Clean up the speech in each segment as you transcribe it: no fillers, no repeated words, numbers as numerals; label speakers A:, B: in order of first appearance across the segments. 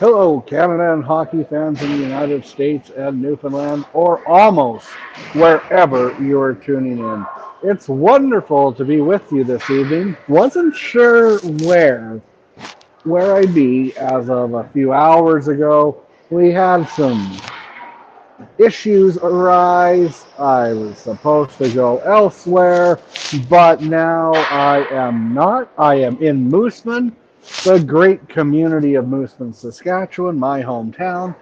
A: Hello, Canada and hockey fans in the United States and Newfoundland, or almost wherever you are tuning in. It's wonderful to be with you this evening. Wasn't sure where I'd be as of a few hours ago. We had some issues arise. I was supposed to go elsewhere, but now I am not. I am in Moosomin, the great community of Moosomin, Saskatchewan, my hometown.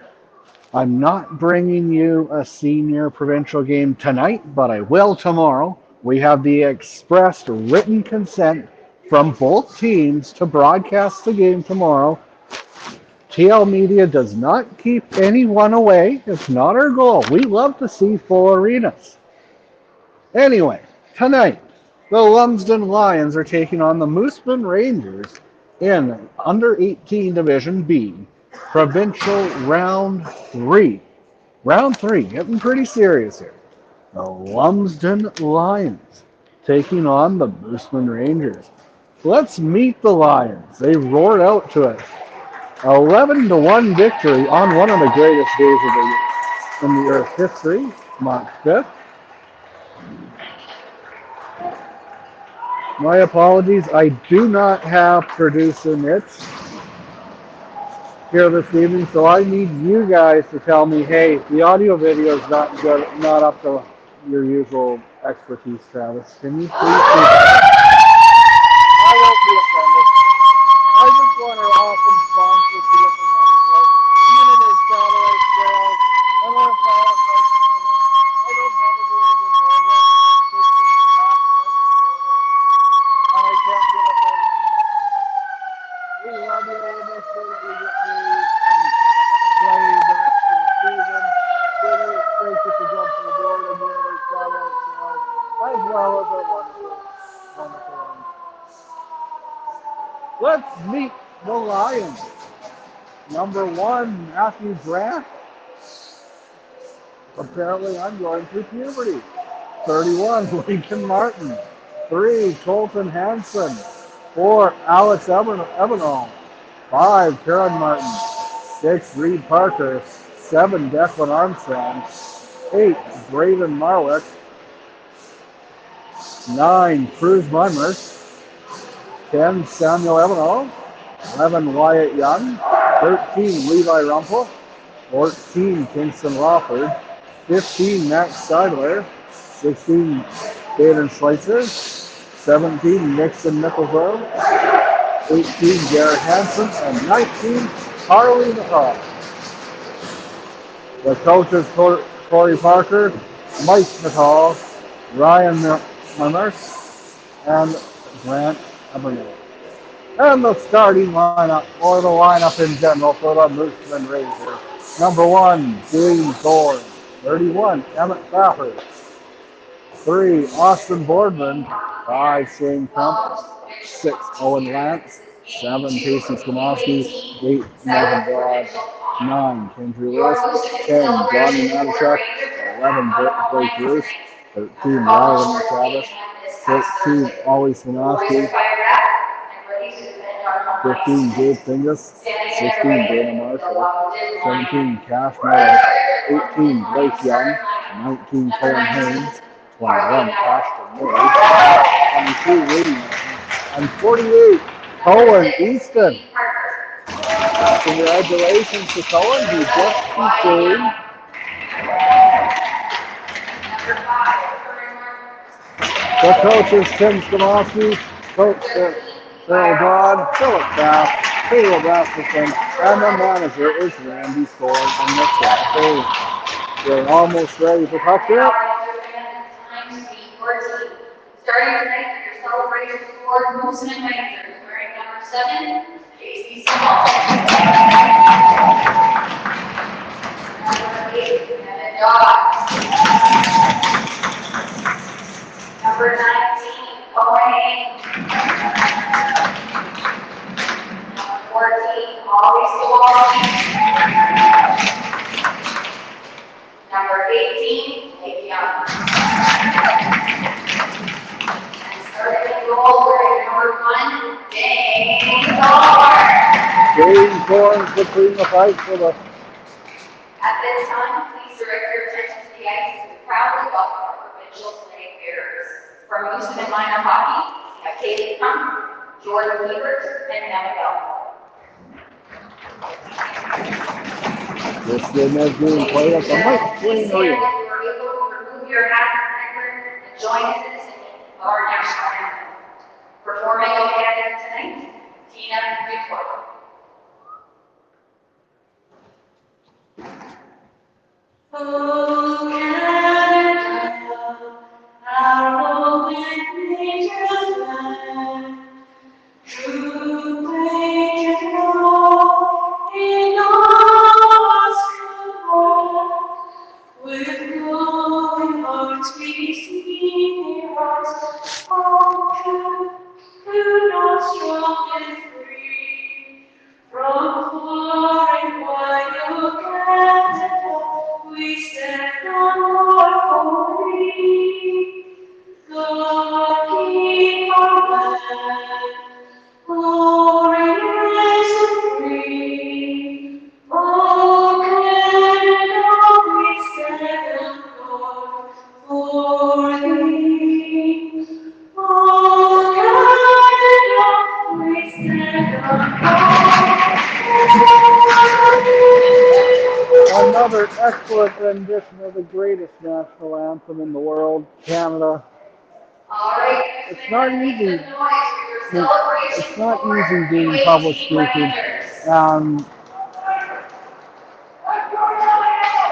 A: I'm not bringing you a senior provincial game tonight, but I will tomorrow. We have the expressed written consent from both teams to broadcast the game tomorrow. TL Media does not keep anyone away. It's not our goal. We love to see full arenas. Anyway, tonight, the Lumsden Lions are taking on the Moosomin Rangers in Under 18 Division B, Provincial Round 3. Round 3, getting pretty serious here. The Lumsden Lions taking on the Moosomin Rangers. Let's meet the Lions. They roared out to it. 11-1 victory on one of the greatest days of the year in the Earth history, March 5th. My apologies, I do not have producer Mitch here this evening, so I need you guys to tell me, hey, the audio video is not good, not up to your usual expertise, Travis. Can you please do that? I won't be offended. I just want our awesome sponsors to get their money's worth. Universe Satellite Sales. I want to apologize to them. I don't have a very good logo system back right before this, and I can't get a hold of producer. We love you. We'll make sure that we get paid and play the rest of the season. Really, thank you for jumping aboard and Universe Satellite Sales, as well as our wonderful, wonderful ones. Let's meet the Lions. Number 1, Matthew Grant. Apparently I'm going through puberty. 31, Lincoln Martin. 3, Colton Hanson. 4, Alex Ebenall. 5, Karen Martin. 6, Reed Parker. 7, Declan Armstrong. 8, Braden Marwick. 9, Cruz Munmer. 10, Samuel Ebenall. 11, Wyatt Young. 13, Levi Rumpel. 14, Kingston Lawford. 15, Max Seidler. 16, Baden Schweitzer. 17, Nixon Nicholsville. 18, Garrett Hansen. And 19, Harley McCall. The coaches, Corey Parker, Mike McCall, Ryan Mummers, and Grant Eberle. And the starting lineup, or the lineup in general, for the Moosomin Rangers. Number 1, James Thorne. 31, Emmett Thacker. 3, Austin Boardman. 5, Shane Crump. 6, Owen Lance. 7, Casey Skomowski. 8, Melvin Broad. 9, Kendry Lewis. 10, Johnny Matashuk. 11, Blake Bruce. 13, Ryan Travis. 14, Ollie Skomowski. 15, Gabe Fingus. 16, Dana Marshall. 17, Cash Miller. 18, Blake Young. 19, Colin Haynes. 21, Ashton Murray. 22, Rudy Martin. And 48, Colin Easton. Congratulations to Colin, who just became the coaches, Tim Skomowski, Coach Earl Dodd, Philip Bass, Caleb Rasmussen, and the manager is Randy Ford and the staff. They're almost ready for puck drop.
B: Starting tonight for your celebration for Moosomin Rangers, wearing number 7, Casey Small. Number 8, Kevin Dodds. Number 19, Owen Haynes. Number 14, Ollie Skomowski. Number 18, Blake Young. Starting at goal, wearing number 1, James Thorne.
A: James unicorns between the fights for the
B: At this time, please direct your attention to the ice to proudly welcome our provincial flag bearers. From Lumsden Minor Hockey, we have Kaylee Crump, Jordan Liebert, and Emma Bell.
A: this game is being played at the Mike Swain Arena.
B: You are able to remove your hat and neckwear and join us in singing our national anthem. Performing overhead tonight, Tina Report. Oh, Canada, our old nature's land, true nature law in all us with glowing hearts we sing their hearts, all true, not strong and free. From far and wide, O Canada, we stand on for thee. God keep our land, glorious and free. O Canada, we stand on for thee. O Canada, we stand
A: Another excellent rendition of the greatest national anthem in the world, Canada.
B: All right.
A: It's not easy.
B: Celebration
A: It's not
B: for
A: easy being
B: U18
A: public speaking
B: Whalers.
A: and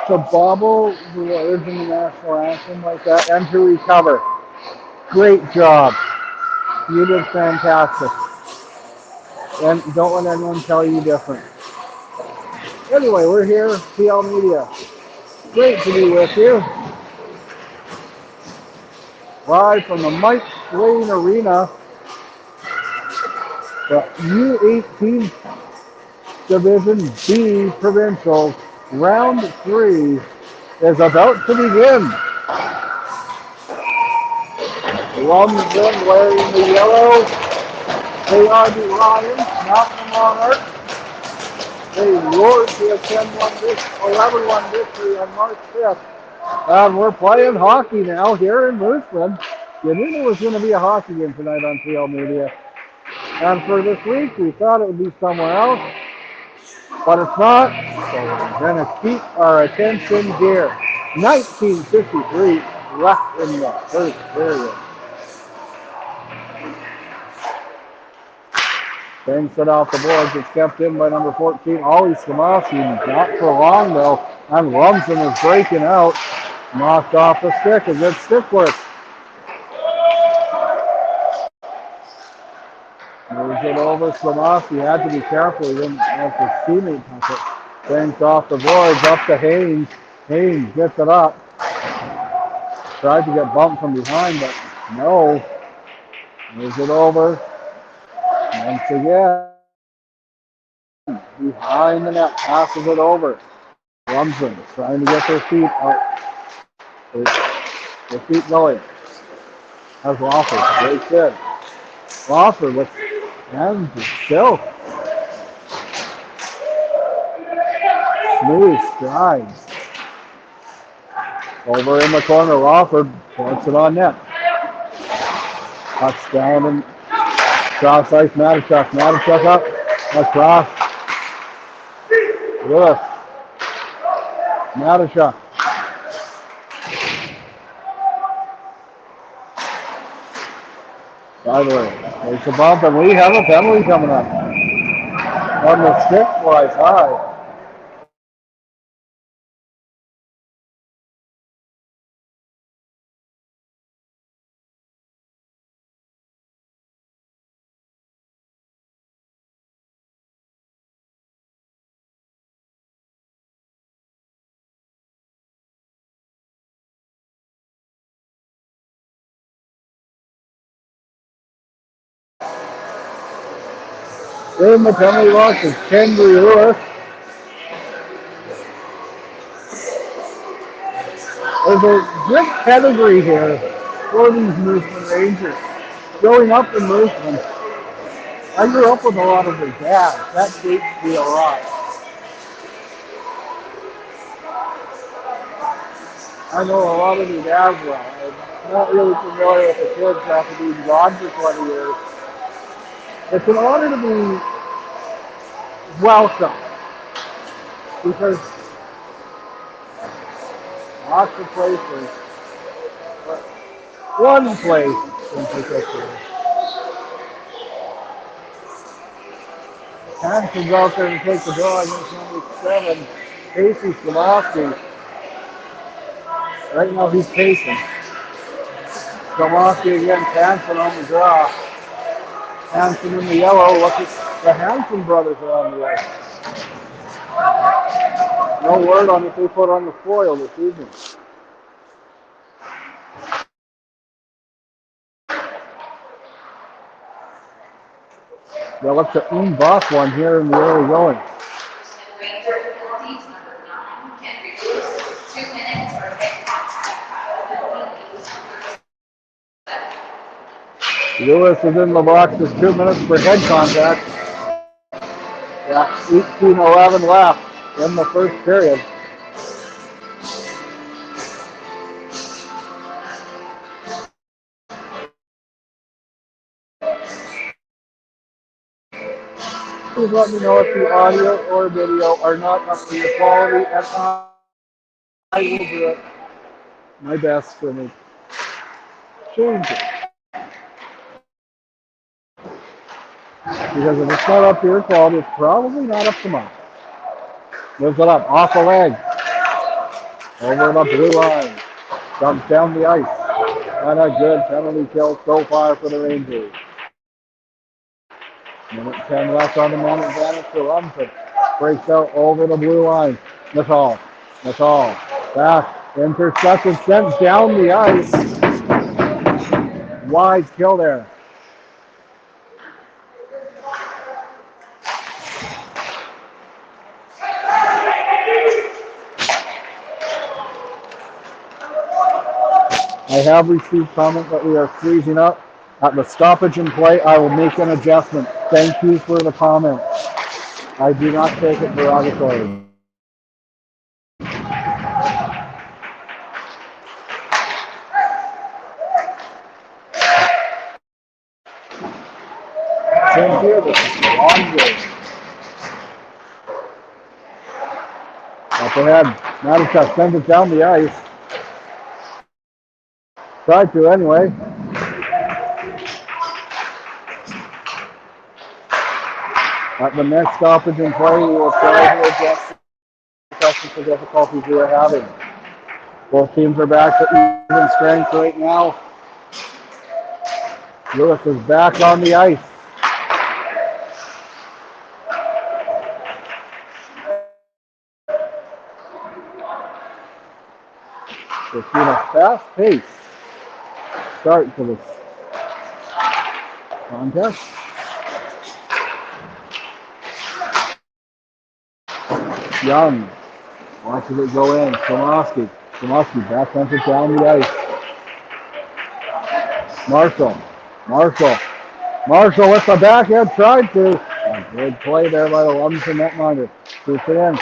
A: to bobble the words in the national anthem like that and to recover. Great job. You did fantastic. And don't let anyone tell you different. Anyway, we're here, PL Media. Great to be with you. Live from the Mike Swain Arena, the U18 Division B Provincial Round 3 is about to begin. Lumsden wearing the yellow. They are the Lions, not the Monarchs. They roared to a 11-1 victory on March 5th. And we're playing hockey now here in Lumsden. You knew there was going to be a hockey game tonight on PL Media. And for this week, we thought it would be somewhere else, but it's not. So we're going to keep our attention here. 1953 left in the first period. Banks it off the boards. It's kept in by number 14, Ollie Skamowski. Not for long, though. And Lumsden is breaking out. Knocked off the stick. A good stick work. Moves it over. Skamowski had to be careful. He didn't let his teammate touch it. Banks off the boards. Up to Haynes. Haynes gets it up. Tried to get bumped from behind, but no. Moves it over. Once again. Behind the net, passes it over. Lumsden trying to get their feet out. Their feet going. Has Lawford. Great good. Lawford with hands still. Smooth strides. Over in the corner, Lawford puts it on net. Touchdown and cross ice, Matichuk. Matichuk up. Across. Lewis. Matichuk. By the way, there's a bump, and we have a penalty coming up. On the stick flies high. In the penalty box is Kendry Lewis. There's a good pedigree here for these Moosomin Rangers. Growing up in Moosomin, I grew up with a lot of their dads. That dates me a lot. I know a lot of their dads well. I'm not really familiar with the kids after being gone for 20 years. It's an honor to be welcome because lots of places, but one place in particular, Hanson's out there to take the dog against number 7, Casey Slavosky. Right now he's pacing. Slavosky against Hanson on the draw. Hanson in the yellow. Look at the Hanson brothers are on the ice. No word on if they put on the foil this evening. They'll look to Boss one here in the early going.
B: Ranger penalties, number 9, can reduce 2 minutes for head contact.
A: Lewis is in the box with 2 minutes for head contact. Yeah, 18:11 left in the first period. Please let me know if the audio or video are not up to your quality, and I will do it my best to make changes. Because if it's not up to your quality, it's probably not up to mine. Moves it up, off the leg, over the blue line, jumps down the ice, and a good penalty kill so far for the Rangers. Minute 10 left on the man advantage for Lumsden. Breaks out over the blue line. Natal, back, intercepted, sent down the ice. Wide kill there. I have received comment that we are freezing up. At the stoppage in play, I will make an adjustment. Thank you for the comment. I do not take it derogatory. Same here, this is long game. Up ahead, Matishuk sends it down the ice. Tried to anyway. At the next stoppage in play, we will try to address the technical difficulties we are having. Both teams are back to even strength right now. Lewis is back on the ice. We've seen a fast-paced start to this contest. Young watches it go in. Szymanski back sends it down the ice. Marshall with the backhand, tried to. A good play there by the Lumsden netminder. Shoots it in.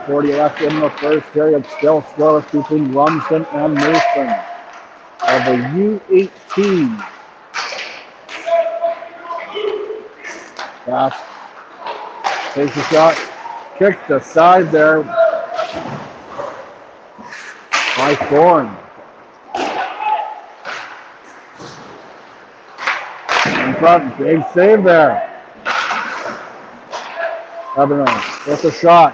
A: .40 left in the first period. Still scoreless between Lumsden and Mason of the U18. Fast. Takes a shot. Kicks aside there by Thorne. In front. Big save there. Ebernow with a shot.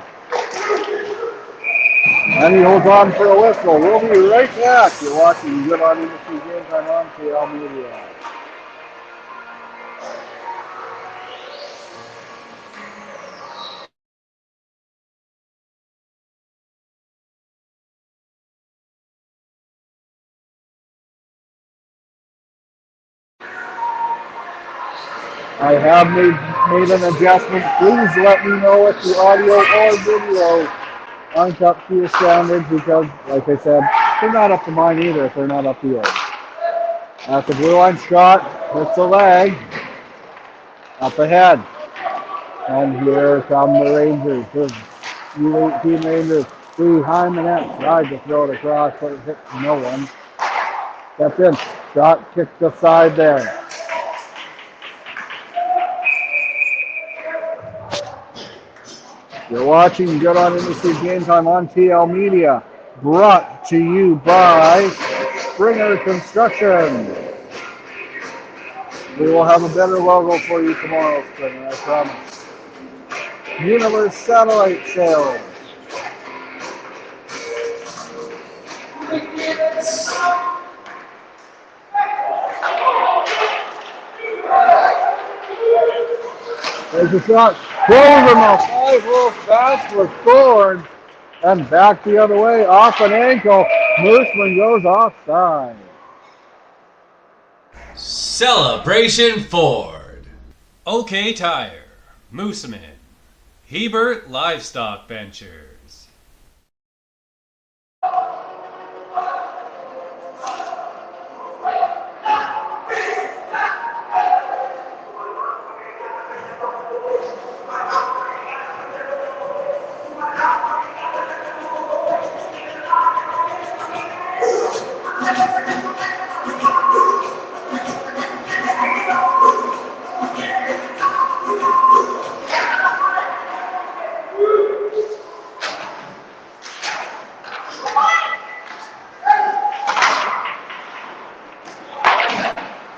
A: And he holds on for a whistle. We'll be right back. You're watching Good on Industry Games on KL Media. I have made an adjustment. Please let me know if the audio or video aren't up to your standards because, like I said, they're not up to mine either if they're not up to yours. That's a blue line shot. Hits a leg. Up ahead. And here come the Rangers. The U18 Rangers. Behind the net. Tried to throw it across, but it hit no one. Stepped in. Shot kicked aside there. You're watching Good on Industry Game Time on TL Media. Brought to you by Springer Construction. We will have a better logo for you tomorrow, Springer, I promise. Universe Satellite Sales. There's a shot. Goes in the 5-hole backward forward and back the other way off an ankle. Moosomin goes offside.
C: Celebration Ford. OK Tire. moosomin. Hebert Livestock Ventures.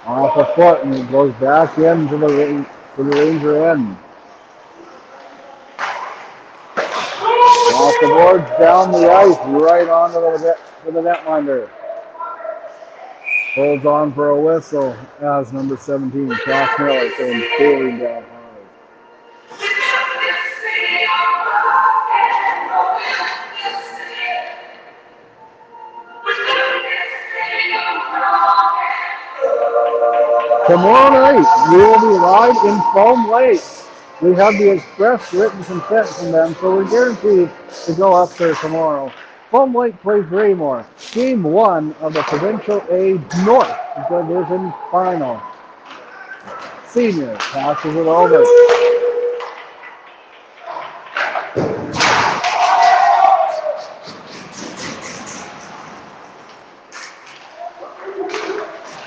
A: Off a foot and it goes back into the Ranger end. Off the boards, down the ice, right onto the netminder. Holds on for a whistle as number 17, Josh Miller, came sailing down hard. Tomorrow night, we will be live in Foam Lake. We have the express written consent from them, so we're guaranteed to go up there tomorrow. Foam Lake plays Raymore. Game 1 of the Provincial A North Division Final. Senior passes it over.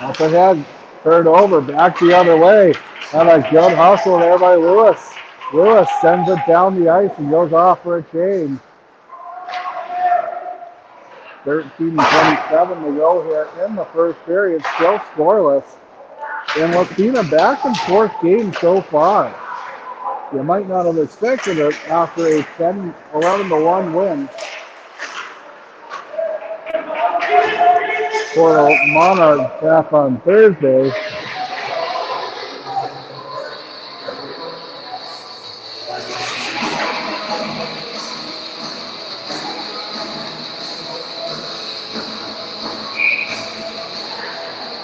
A: Up ahead, turned over, back the other way. And a good hustle there by Lewis. Lewis sends it down the ice and goes off for a change. 13-27 to go here in the first period, still scoreless. And what's been a back and forth game so far. You might not have expected it after a 11-1 win for the Monarchs back on Thursday.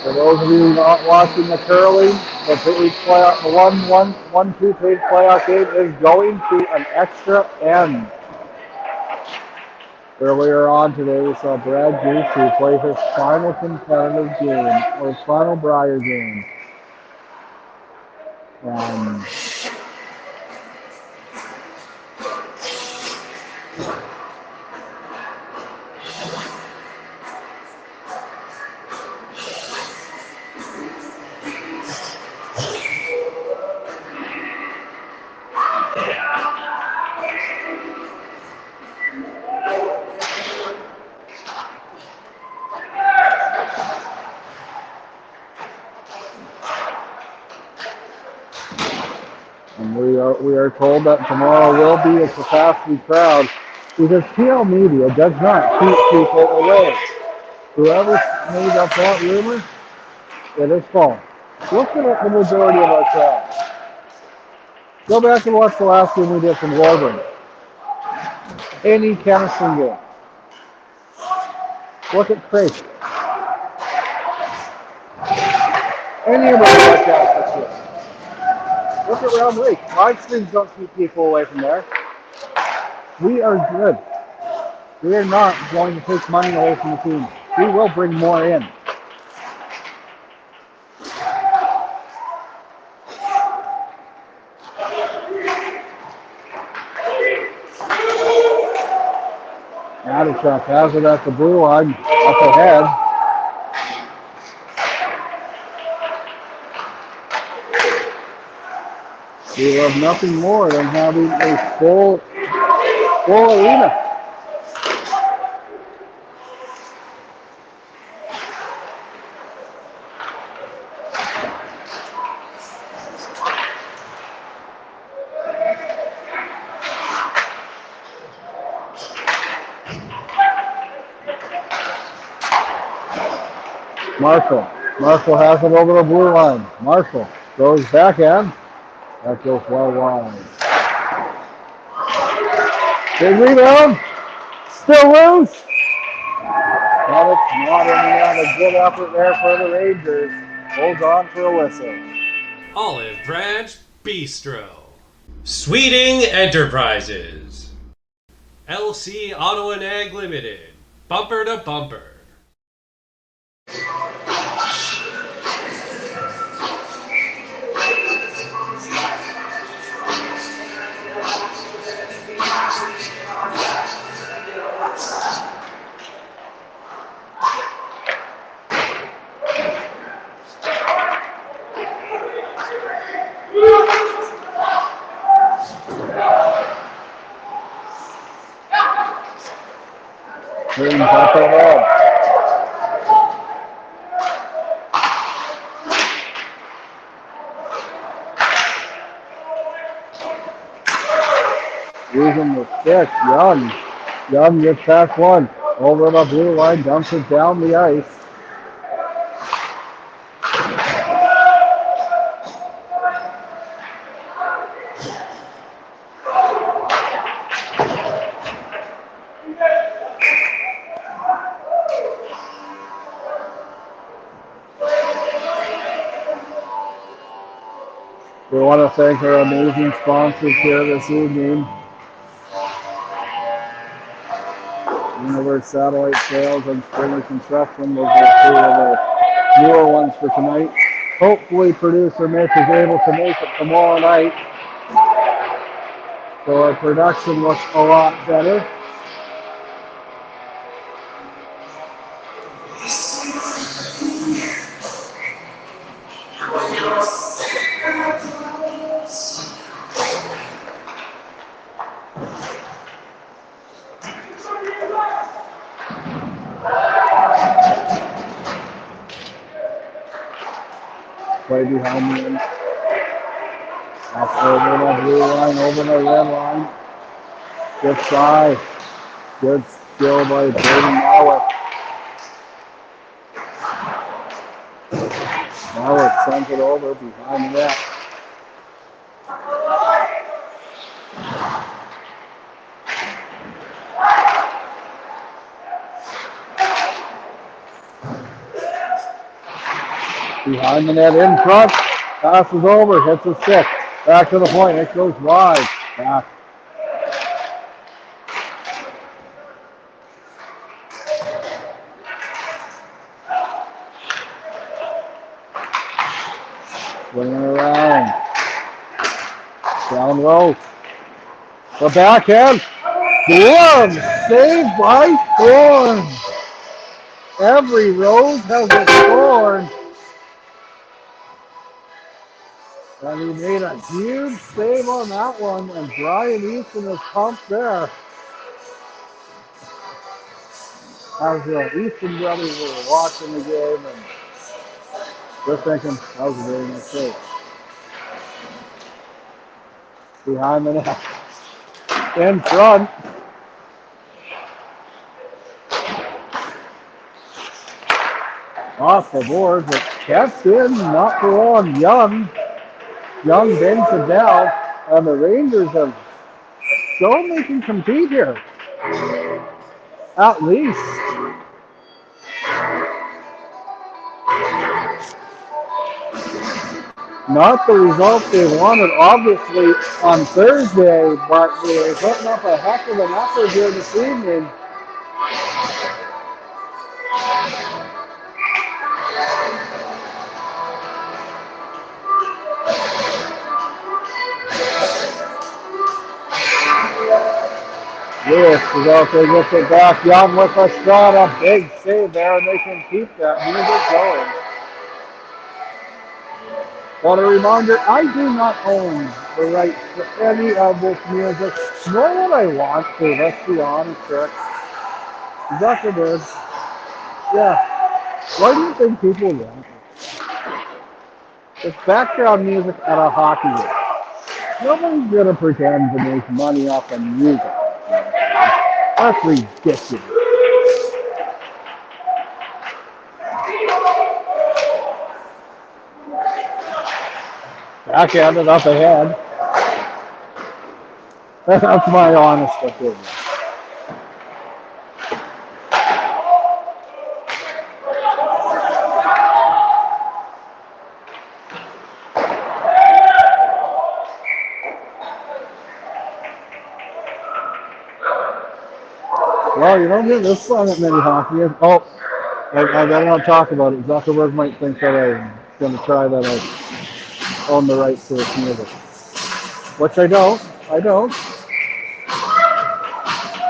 A: For those of you not watching the curling, the 1-2 playoff game is going to an extra end. Earlier on today, we saw Brad Goose play his final competitive game, or his final Brier game. And we are told that tomorrow will be a capacity crowd because TL Media does not keep people away. Whoever made up that rumor, it is false. Look at the majority of our crowd. Go back and watch the last game we did from Warburg. Any Kenison game. Look at Craig. Any of the broadcasts this year. Look at Round Lake. Live streams don't keep people away from there. We are good. We are not going to take money away from the team. We will bring more in. Adishuk has it at the blue line, up ahead. We love nothing more than having a full arena. Marshall. Marshall has it over the blue line. Marshall goes backhand. That goes well wide. Big rebound. Still loose. But it's not in the end. A good effort there for the Rangers. Holds on for a whistle.
C: Olive Branch Bistro. Sweeting Enterprises. LC Auto and Ag Limited. Bumper to bumper.
A: Brings up ahead. Using the stick, Young. Young gets past one. Over the blue line, dumps it down the ice. We want to thank our amazing sponsors here this evening. Universe Satellite Sales and Springer Construction. Those are two of the newer ones for tonight. Hopefully producer Mitch is able to make it tomorrow night. So our production looks a lot better. Play behind me. That's over the blue line, over the red line. Good try. Good skill by Braden Malik. Malik sends it over behind the net. Behind the net in front. Passes over, hits a stick. Back to the point. It goes wide. Back. Swinging around. Down low. The backhand. Glove saved by Thorne. Every Rose has a Thorne. And he made a huge save on that one. And Brian Easton is pumped there. As the Easton brothers were watching the game and they're thinking that was a very nice save. Behind the net. In front. Off the board, but kept in, not for long. Young bangs it down, and the Rangers have shown they can compete here. At least. Not the result they wanted, obviously, on Thursday, but they were putting up a heck of an effort here this evening. Lewis is out there, gets it back. Young with a shot, a big save there, and they can keep that music going. But a reminder, I do not own the rights to any of this music, nor would I want to, let's be honest here. Zuckerberg, yeah, why do you think people want it? It's background music at a hockey game. Nobody's gonna pretend to make money off of music. That's ridiculous. Backhanded up ahead. That's my honest opinion. Well, you don't hear this song at many hockey games. Oh, I better not talk about it. Zuckerberg might think that I'm going to try that I own the rights to this music. Which I don't. I don't.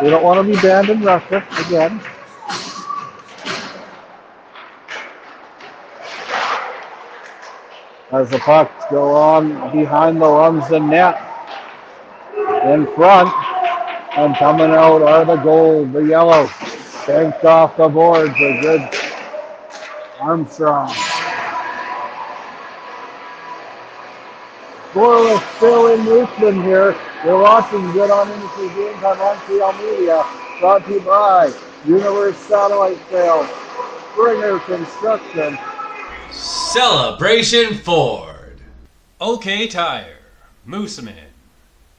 A: We don't want to be banned in Russia again. As the pucks go on behind the Lumsden net. In front. And coming out are the gold, the yellow. Banked off the boards. A good Armstrong. Scoreless still in Lumsden here. You're watching Good on Industry Games on Montreal Media. Brought to you by Universe Satellite Sales, Springer Construction,
C: Celebration Ford, OK Tire, moosomin,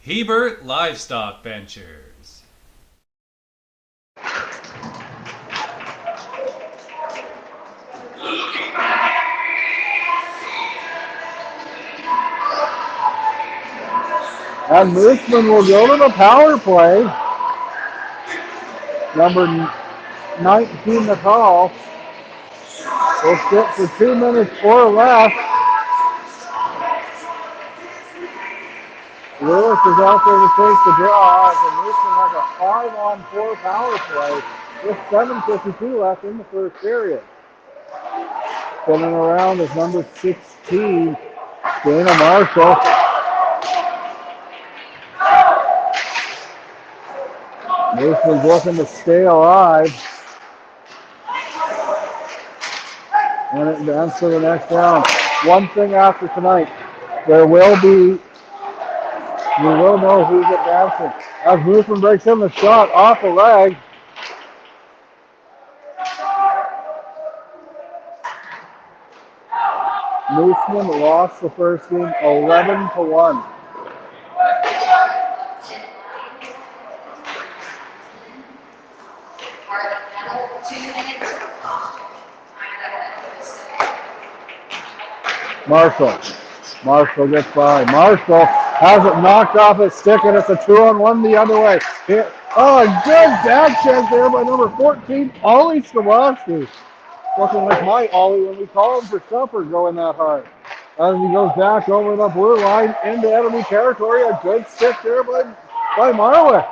C: Hebert Livestock Ventures.
A: And Mooseman will go to the power play. Number 19, Nicole, will sit for 2 minutes or less. Lewis is out there to take the draw. And Mooseman has a 5-on-4 power play with 7:52 left in the first period. Spinning around is number 16, Dana Marshall. Mooseman's looking to stay alive. And it advances to the next round. One thing after tonight, we will know who's advancing. As Mooseman breaks in the shot off the leg. Mooseman lost the first game 11-1. Marshall gets by. Marshall has it knocked off his stick, and it's a 2-on-1 the other way. Oh, a good back check there by number 14, Ollie Stawowski. Looking like my Ollie when we call him for supper going that hard. As he goes back over the blue line into enemy territory, a good stick there by Marwick.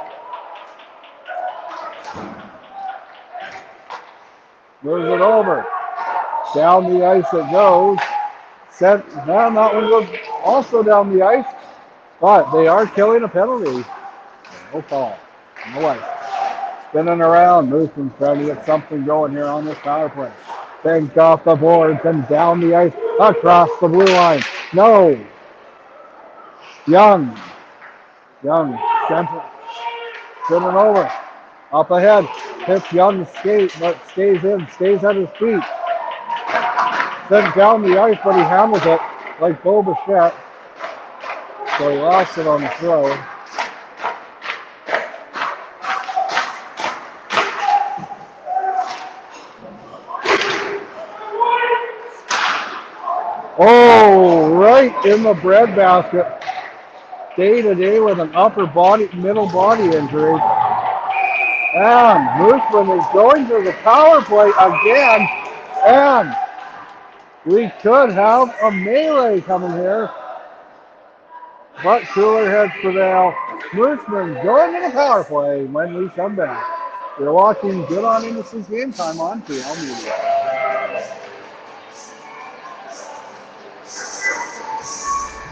A: Moves it over. Down the ice it goes. That one goes also down the ice, but they are killing a penalty. No call. No ice. Spinning around. Mooseman's trying to get something going here on this power play. Banked off the boards and down the ice across the blue line. No. Young. Spinning over. Up ahead. Hits Young's skate, but stays at his feet. Sent down the ice, but he handles it like Bo Bichette. So he lost it on the throw. Oh, right in the breadbasket. Day to day with an middle body injury. And Mooseman is going to the power play again. And we could have a melee coming here. But cooler heads prevail. Mooseman going to the power play when we come back. You're watching Good on Innocence Game Time on TL Media.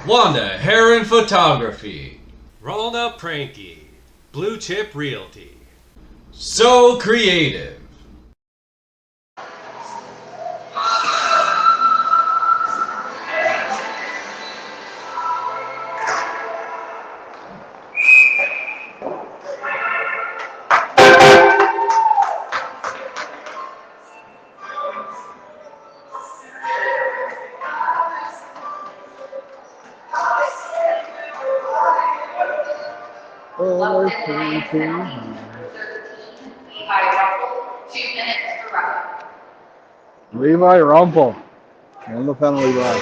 C: Wanda Heron Photography. Rolled Up Pranky. Blue Chip Realty. So Creative.
B: Lumsden Monarchs penalty, 13, Levi Russell, 2 minutes for Russell.
A: Levi Rumpel on the penalty box.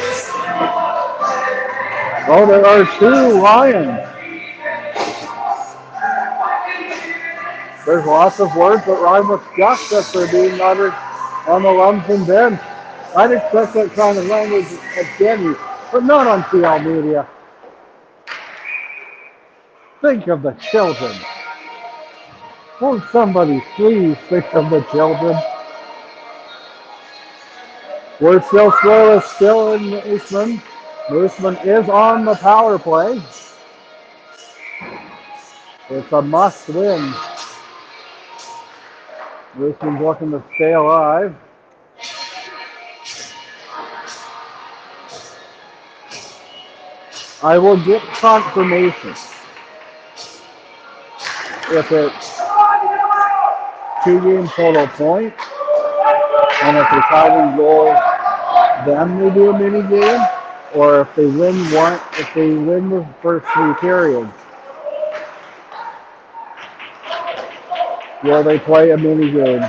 A: Oh, there are 2 Lions. There's lots of words that rhyme with justice are being uttered on the Lumsden bench. I'd expect that kind of language at Denny, but not on TL Media. Think of the children. Won't somebody please think of the children? We're still scoreless, still in Mooseman. Mooseman is on the power play. It's a must win. Mooseman's looking to stay alive. I will get confirmation if it's 2-game total point, and if they're tied in goal, then they do a mini game, or if they win the first 3 periods, will they play a mini game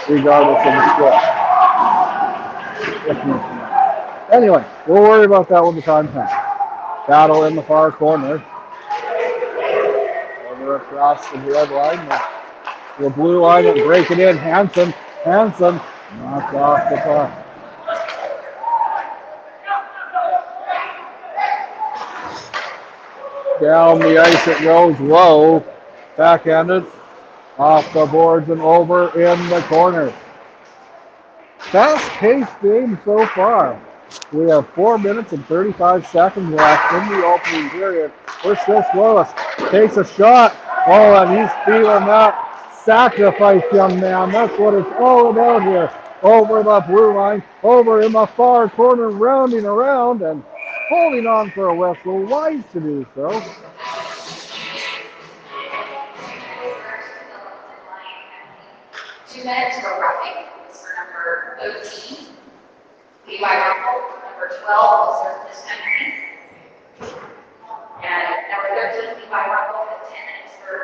A: regardless of the score? Anyway, we'll worry about that when the time comes. Battle in the far corner. Over across the red line. The blue line and break it in. Hansen knocked off the puck. Down the ice it goes low. Backhanded. Off the boards and over in the corner. Fast-paced game so far. We have 4 minutes and 35 seconds left in the opening period. We're still scoreless. Takes a shot. Oh, and he's feeling that. Sacrifice, young man. That's what it's all about here. Over the blue line, over in the far corner, rounding around and holding on for a whistle. Wise to do so.
B: 2 minutes for roughing for number 13. Levi Russell, number 12, will serve this penalty. And number 13, Levi Russell, with 10 minutes for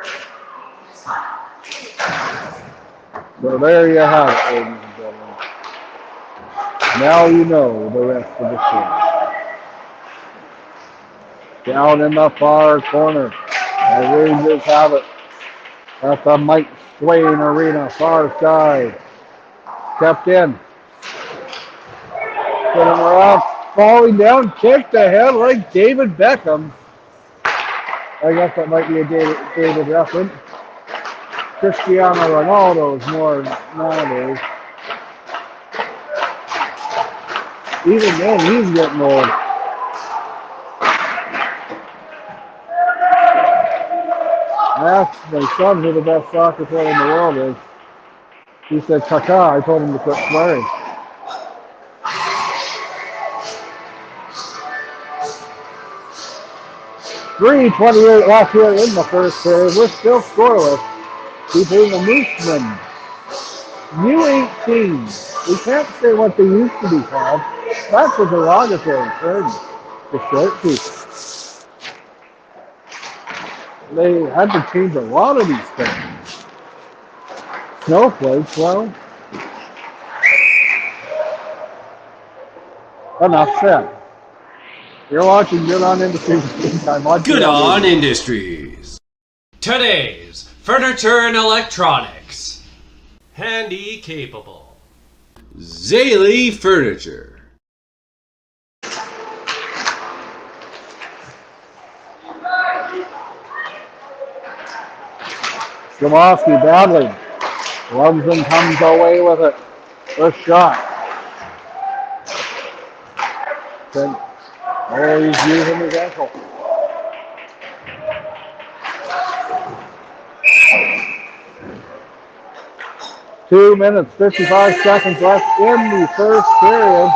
B: this final.
A: So there you have it, ladies and gentlemen. Now you know the rest of the story. Down in the far corner, the Rangers have it at the Mike Swain Arena, far side. Kept in. Put him around, falling down, kicked ahead like David Beckham. I guess that might be a David reference. Cristiano Ronaldo is more nowadays. Even then, he's getting old. I asked my son who the best soccer player in the world is. He said Kaká. I told him to quit swearing. .3:28 left here in the first period. We're still scoreless. Keeping the Mooseman. U18. We can't say what they used to be called. That's a derogatory term. The short people. They had to change a lot of these things. Snowflakes, well, enough said. You're watching Good On Industries. I'm
C: Good
A: Montreal
C: on
A: Baby.
C: Industries. Today's furniture and electronics. Handy capable. Zaley Furniture.
A: Szymanski battling. Lumsden comes away with it. First shot. Then, oh, he's using his ankle. Two minutes, 55 seconds left in the first period.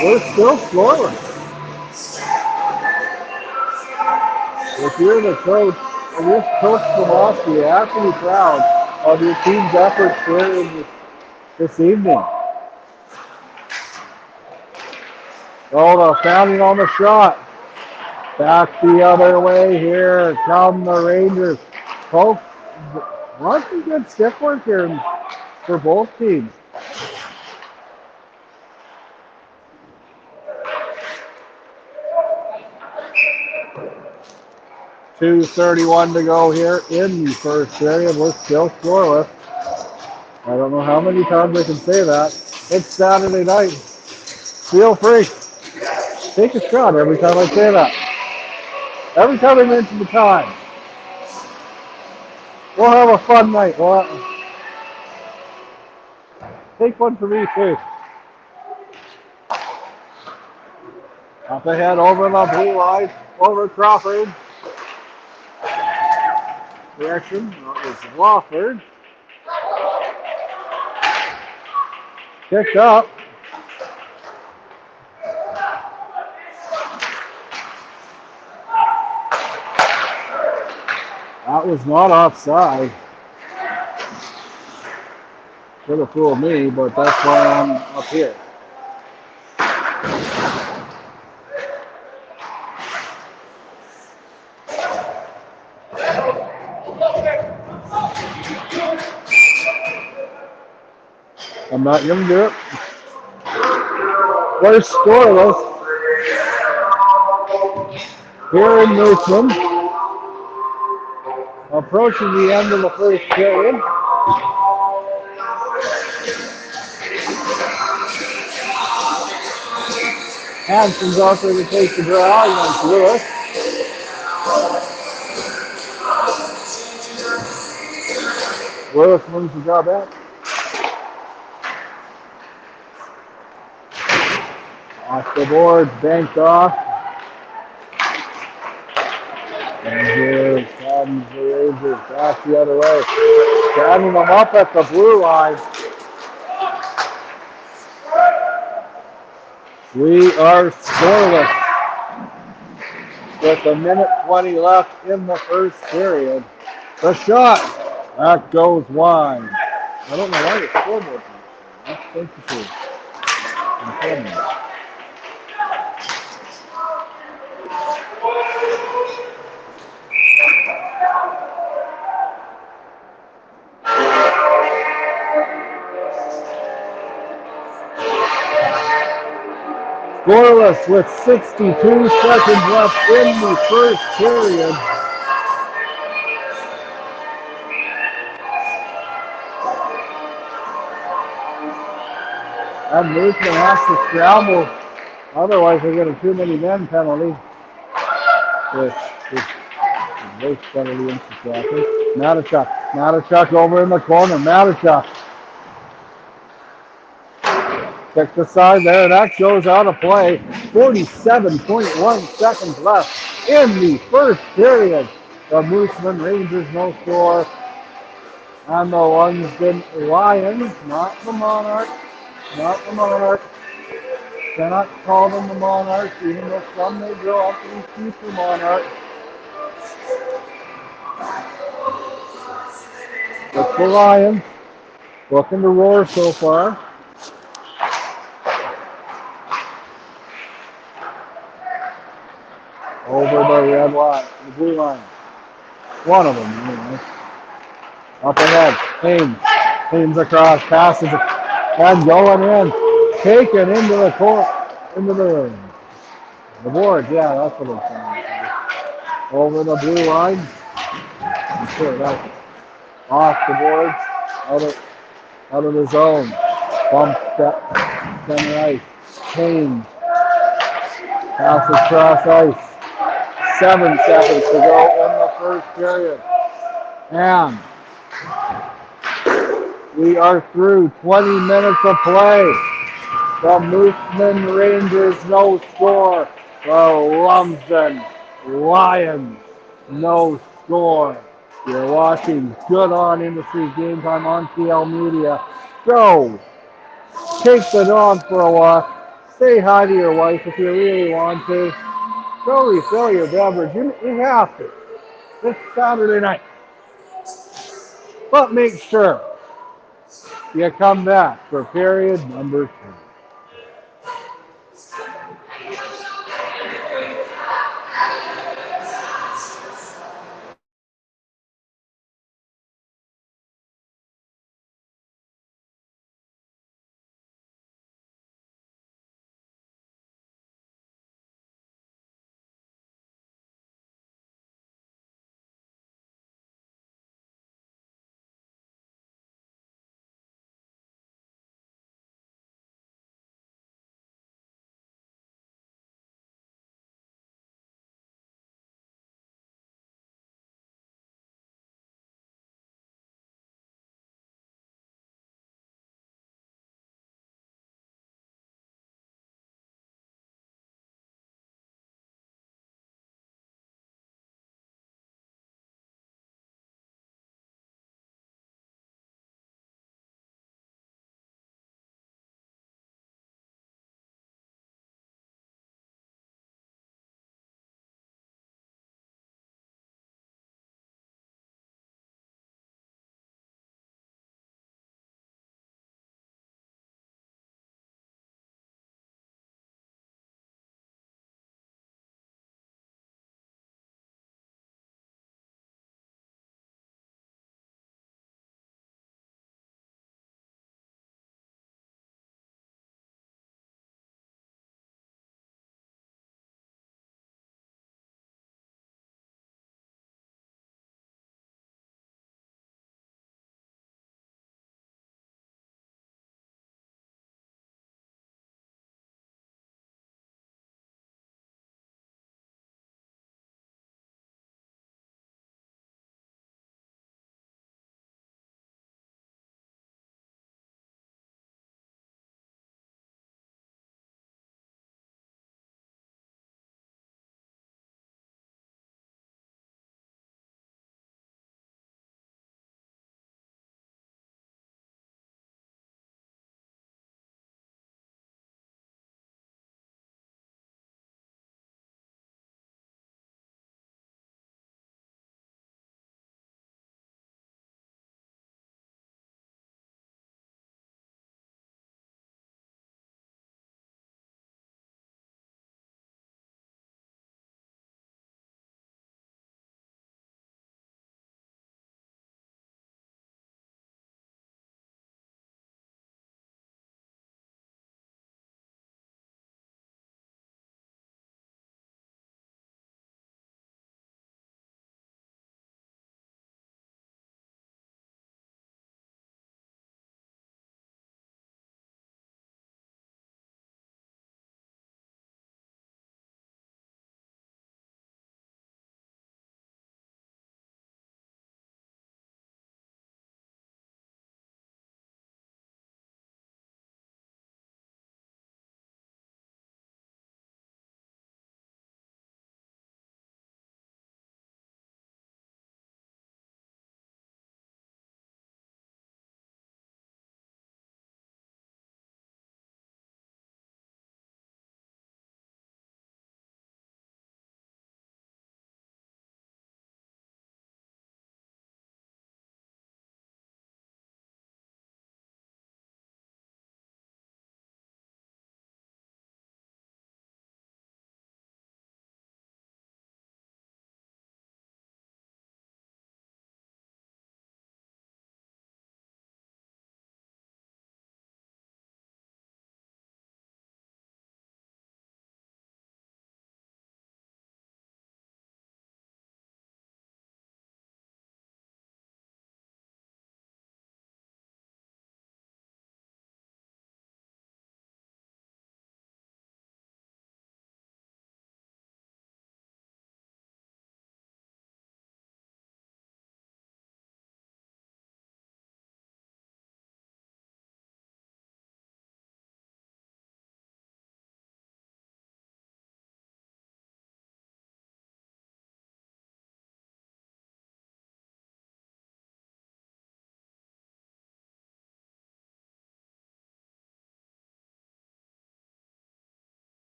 A: We're still scoreless. If you're the coach, if you're Coach Szymanski, you have to be proud of your team's efforts here this evening. Oh, the founding on the shot. Back the other way here come the Rangers. Folks, lots of good stick work here for both teams. 2:31 to go here in the first period. We're still scoreless. I don't know how many times I can say that. It's Saturday night. Feel free. Take a shot every time I say that. Every time I mention the time. We'll have a fun night. Take one for me too. Up ahead over the blue line. Over Crawford. Direction. That was Wofford. Kicked up. That was not offside. Could have fooled me, but that's why I'm up here. I'm not going to do it. We're scoreless here in Moosomin. Approaching the end of the first period. Hanson's offer to take the draw against Lewis. Lewis wins the draw back. Off the board, banked off. And here comes the Rangers back the other way. Standing them up at the blue line. We are scoreless with a minute 20 left in the first period. The shot, that goes wide. I don't know why the scoreboard. Thank you for informing me. Scoreless with 62 seconds left in the first period. And Moosomin has to scramble, otherwise they get a too many men penalty. This race penalty in Saskatchewan. Matachuk over in the corner. Matachuk. Check the side there. That goes out of play. 47.1 seconds left in the first period. The Moosomin Rangers no score. And the Lumsden Lions, not the Monarchs. Cannot call them the Monarchs, even though some may grow up to be future Monarchs. It's the Lions. Looking to roar so far. Over the red line, the blue line. One of them, anyway. Up ahead. Haynes across. Passes it. And going in. Taken into the court. Into the board. Yeah, that's what I'm saying. Over the blue line. I'm sure that's off the board. Out of the zone. Bump step. Center ice. Haynes. Passes cross ice. 7 seconds to go in the first period. And we are through 20 minutes of play. The Mooseman Rangers no score. The Lumsden Lions no score. You're watching Good On Industries Game Time on TL Media. Go! Take the dog for a walk. Say hi to your wife if you really want to. Go refill your beverage. You have to. It's Saturday night. But make sure you come back for period number 2.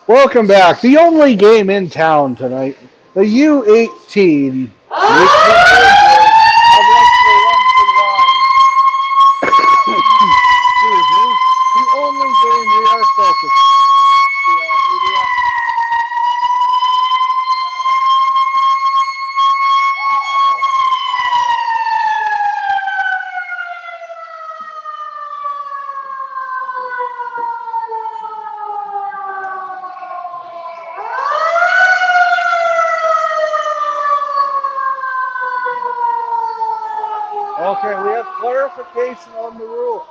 A: Welcome back. The only game in town tonight, the U18 Richmond Rangers against the Lumsden Lions. Excuse me. The only game we are focused on media. Okay, we have clarification on the rules.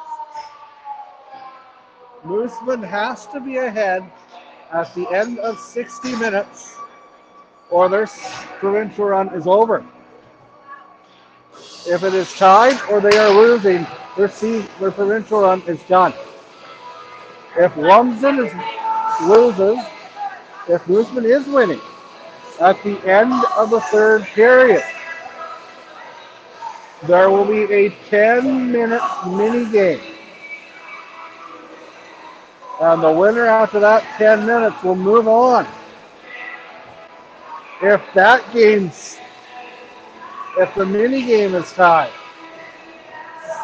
A: Moosomin has to be ahead at the end of 60 minutes or their provincial run is over. If it is tied or they are losing, their provincial run is done. If Lumsden loses, if Moosomin is winning, at the end of the third period, there will be a 10-minute mini game. And the winner after that 10 minutes will move on. If the mini game is tied,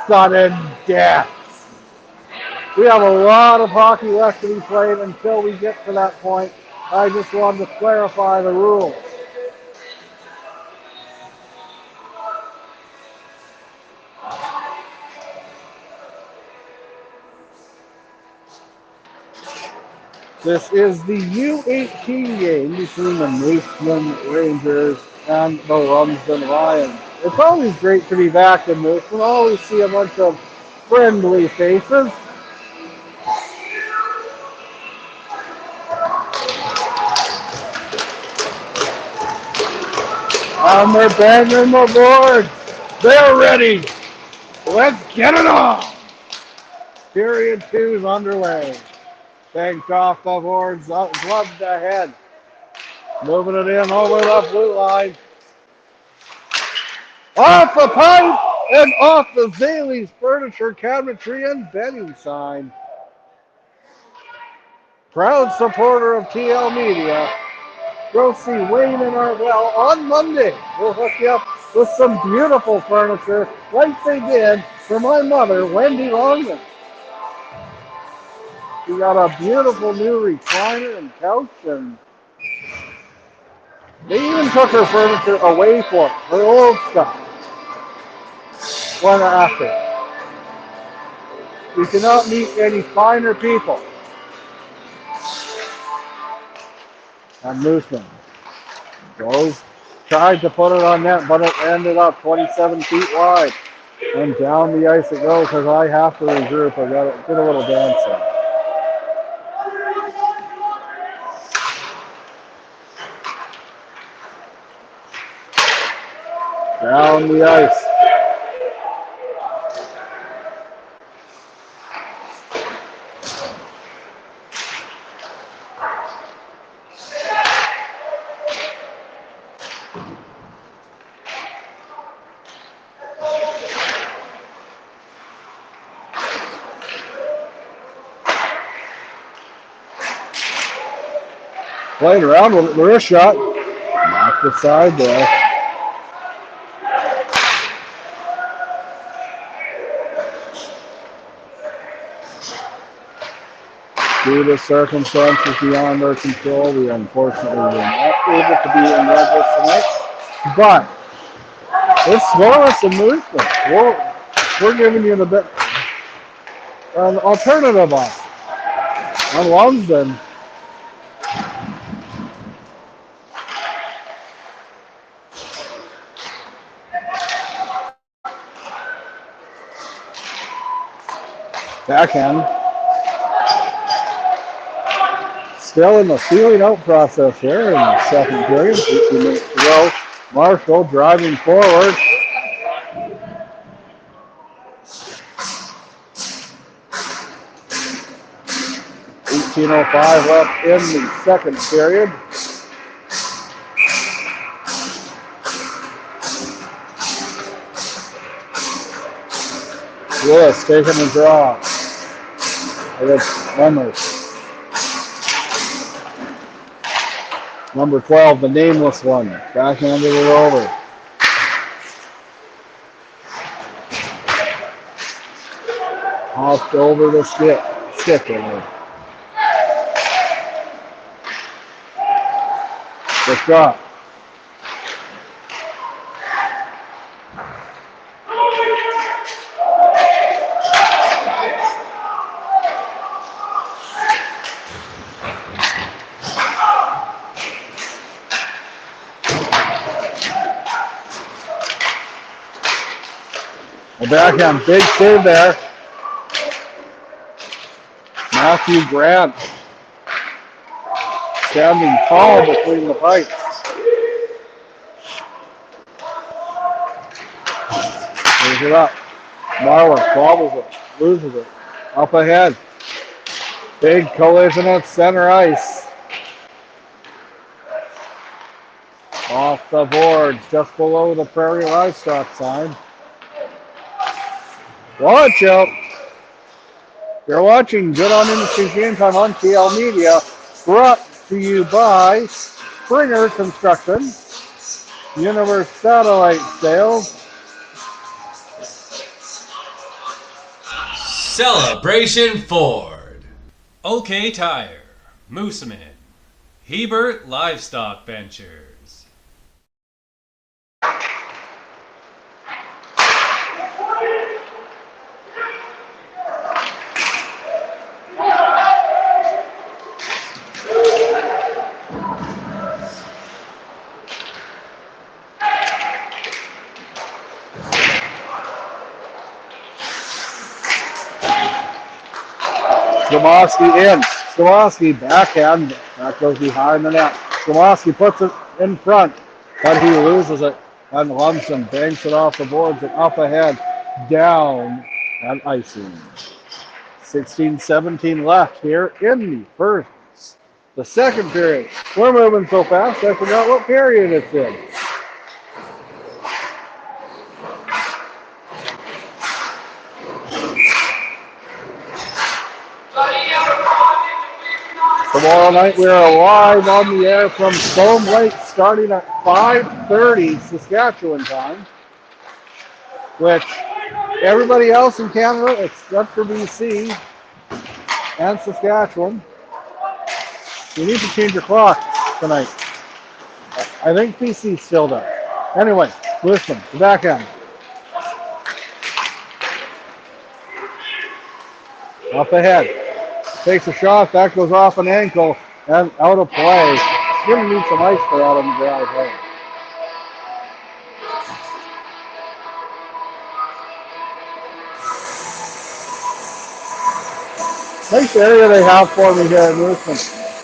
A: sudden death. We have a lot of hockey left to be played until we get to that point. I just wanted to clarify the rules. This is the U18 game between the Lumsden Rangers and the Lumsden Lions. It's always great to be back in Lumsden. Always see a bunch of friendly faces. And they're banging the board. They're ready. Let's get it on. Period 2 is underway. Banked off the boards, gloved ahead. Moving it in over the blue line. Off the pipe and off the Zaley's Furniture Cabinetry and Bedding sign. Proud supporter of TL Media. Go see Wayne and Arvell on Monday. We'll hook you up with some beautiful furniture like they did for my mother, Wendy Longman. We got a beautiful new recliner and couch, and they even took her furniture away for her old stuff. One after. You cannot meet any finer people. And Moosomin tried to put it on net, but it ended up 27 feet wide. And down the ice it goes because I have to regroup. I got to get a little dance in. Down the ice. Playing around with it, the wrist shot. Knocked the side there. Due to circumstances beyond our control, we unfortunately were not able to be in Redwood tonight. But it's scoreless and movement. We're giving you an alternative on Lumsden. Backhand. Still in the feeling out process here in the second period. 18 minutes to go. Marshall driving forward. .05 left in the second period. Lewis taking the draw against Lemers. Number 12, the nameless one. Backhanded it over. Off over the stick in there. The shot. The backhand, big save there. Matthew Grant standing tall between the pipes. Moves it up. Marler bobbles it, loses it. Up ahead. Big collision at center ice. Off the board, just below the Prairie Livestock sign. Watch out. You're watching Good on Industry Game Time on TL Media, brought to you by Springer Construction, Universe Satellite Sales,
C: Celebration Ford, OK Tire, moosomin, Hebert Livestock Ventures.
A: Skamowski in. Skamowski backhand. That goes behind the net. Skamowski puts it in front, but he loses it. And Lumsden banks it off the boards and up ahead, down at icing. 16-17 left here in the second period. We're moving so fast, I forgot what period it's in. Tomorrow night we are live on the air from Foam Lake starting at 5:30 Saskatchewan time, which everybody else in Canada except for BC and Saskatchewan, you need to change your clock tonight. I think BC still does. Anyway, listen, the backhand. Up ahead. Takes a shot, that goes off an ankle and out of play. Gonna need some ice for out on the driveway. Nice area they have for me here in Lumsden.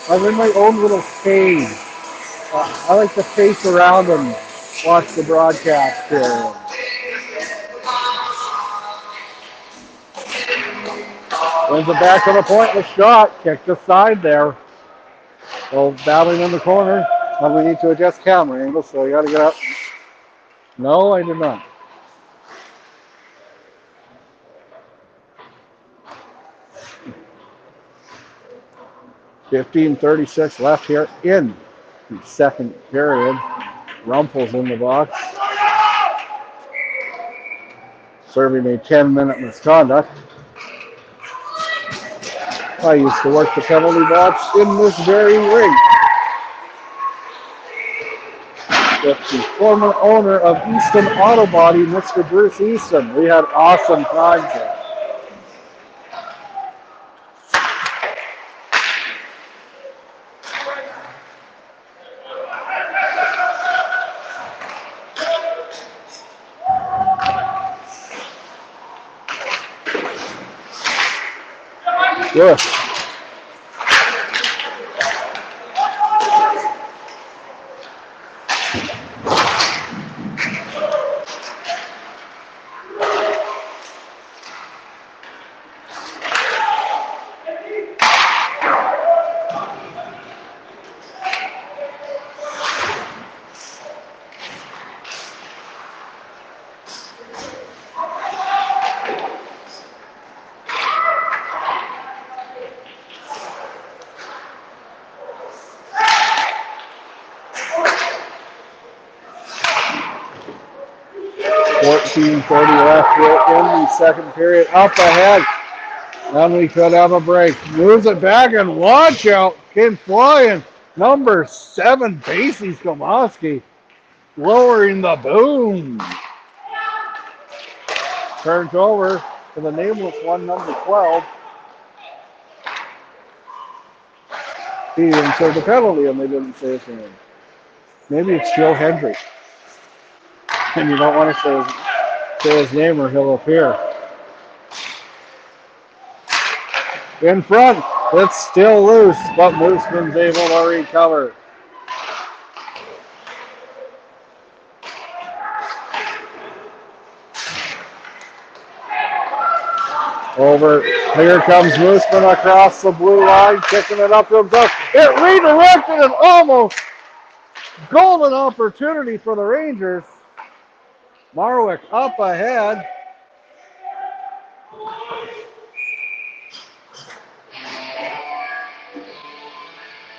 A: I'm in my own little cage. I like to face around and watch the broadcast here. Wins it back to the point with shot. Kicked aside there. So battling in the corner. And we need to adjust camera angles, so I got to get up. No, I did not. $15:36 left here in the second period. Rumpel's in the box. Serving a 10-minute misconduct. I used to work the penalty box in this very ring. With the former owner of Easton Auto Body, Mr. Bruce Easton. We had awesome times there. Good. 14:30 left here in the second period. Up ahead. Then we could have a break. Moves it back and watch out. Came flying. Number 7, Basie Skomoski. Lowering the boom. Turns over to the nameless one, number 12. He even said the penalty and they didn't say his name. Maybe it's Joe Hendry. And you don't want to say his name or he'll appear. In front, it's still loose, but Moosomin's able to recover. Over, here comes Moosomin across the blue line, kicking it up to himself. It redirected and almost golden opportunity for the Rangers. Marwick up ahead.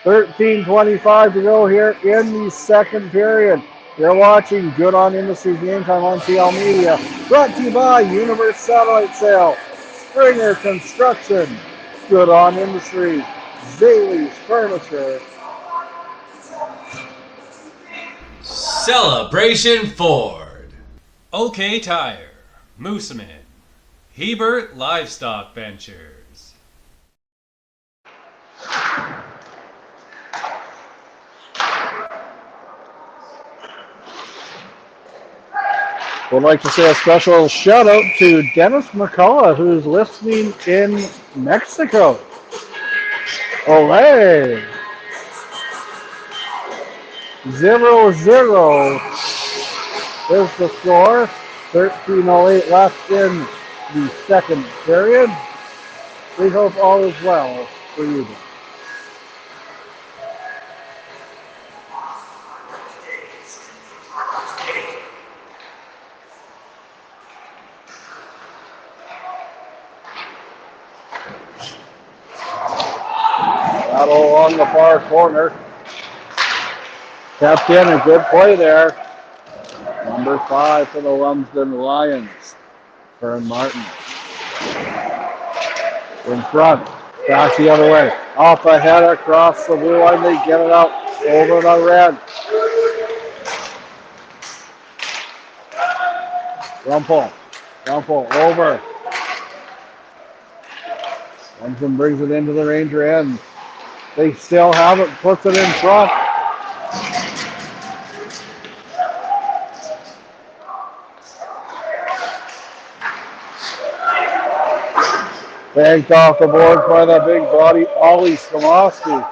A: $13:25 to go here in the second period. You're watching Good On Industries Game Time on CL Media. Brought to you by Universe Satellite Sale, Springer Construction, Good On Industries, Zaley's Furniture.
C: Celebration Ford. OK Tire. Moosomin. Hebert Livestock Ventures.
A: Would like to say a special shout out to Dennis McCullough, who's listening in Mexico. Olay! 0-0 is the score. 13:08 left in the second period. We hope all is well for you. Battle along the far corner. Kept in a good play there. Number 5 for the Lumsden Lions, Fern Martin. In front, back the other way. Off ahead across the blue line, they get it out over the red. Rumpel over. Lumsden brings it into the Ranger end. They still have it, puts it in front. Banked off the board by the big body, Ollie Skomoski.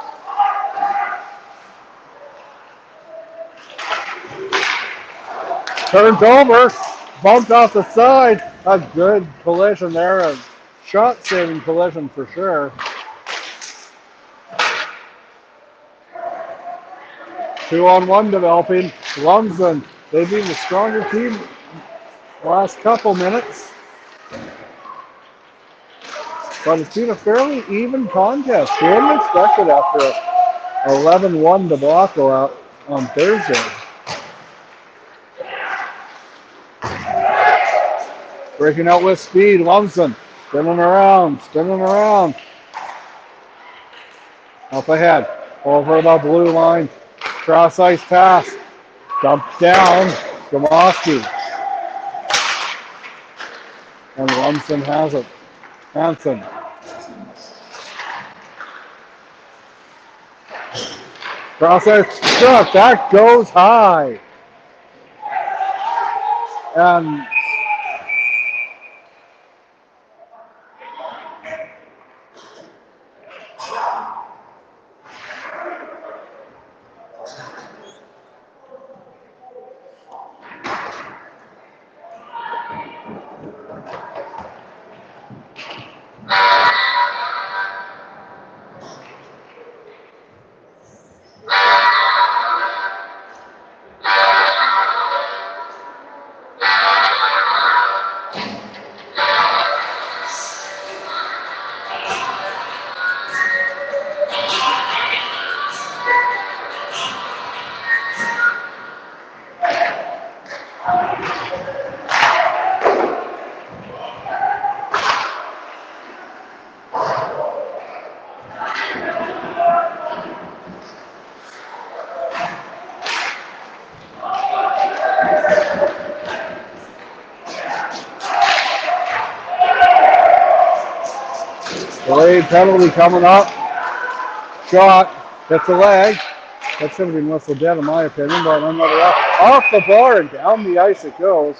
A: Turns over, bumped off the side. A good collision there, a shot-saving collision for sure. 2-on-1 developing. Lumsden, they've been the stronger team the last couple minutes. But it's been a fairly even contest. We hadn't expected after a 11-1 debacle out on Thursday. Breaking out with speed, Lumsden spinning around. Up ahead, over the blue line, cross ice pass, dumped down, Skomoski. And Lumsden has it. Hansen. Process struck. That goes high. And Delayed penalty coming up. Shot. Hits a leg. That should have been whistled dead in my opinion, but another off the bar and down the ice it goes.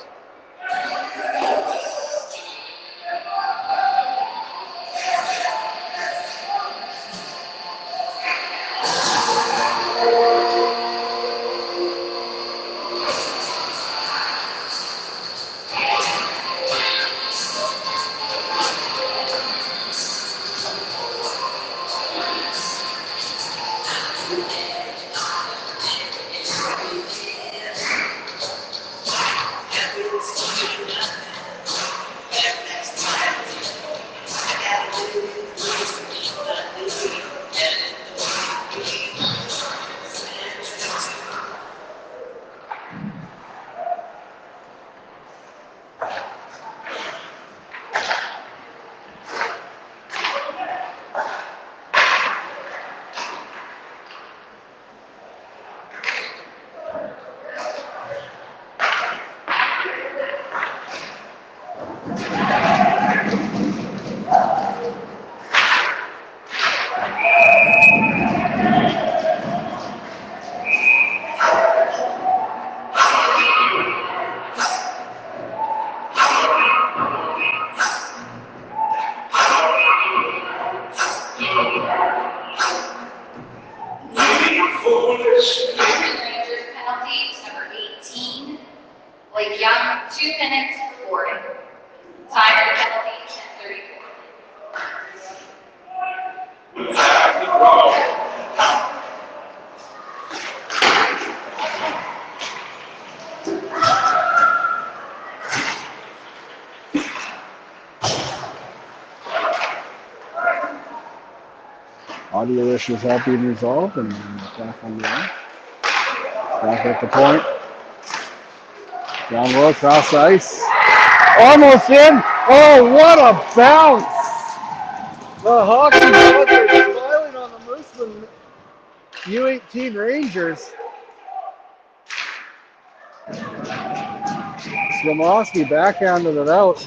B: Young, 2 minutes for boarding. Time of the penalty, 10:34.
A: Audio issues have been resolved and back on the line. Back at the point. Down low, across the ice. Almost in. Oh, what a bounce! The hockey gods are smiling on the Lumsden U18 Rangers. Slomoski backhanded it out.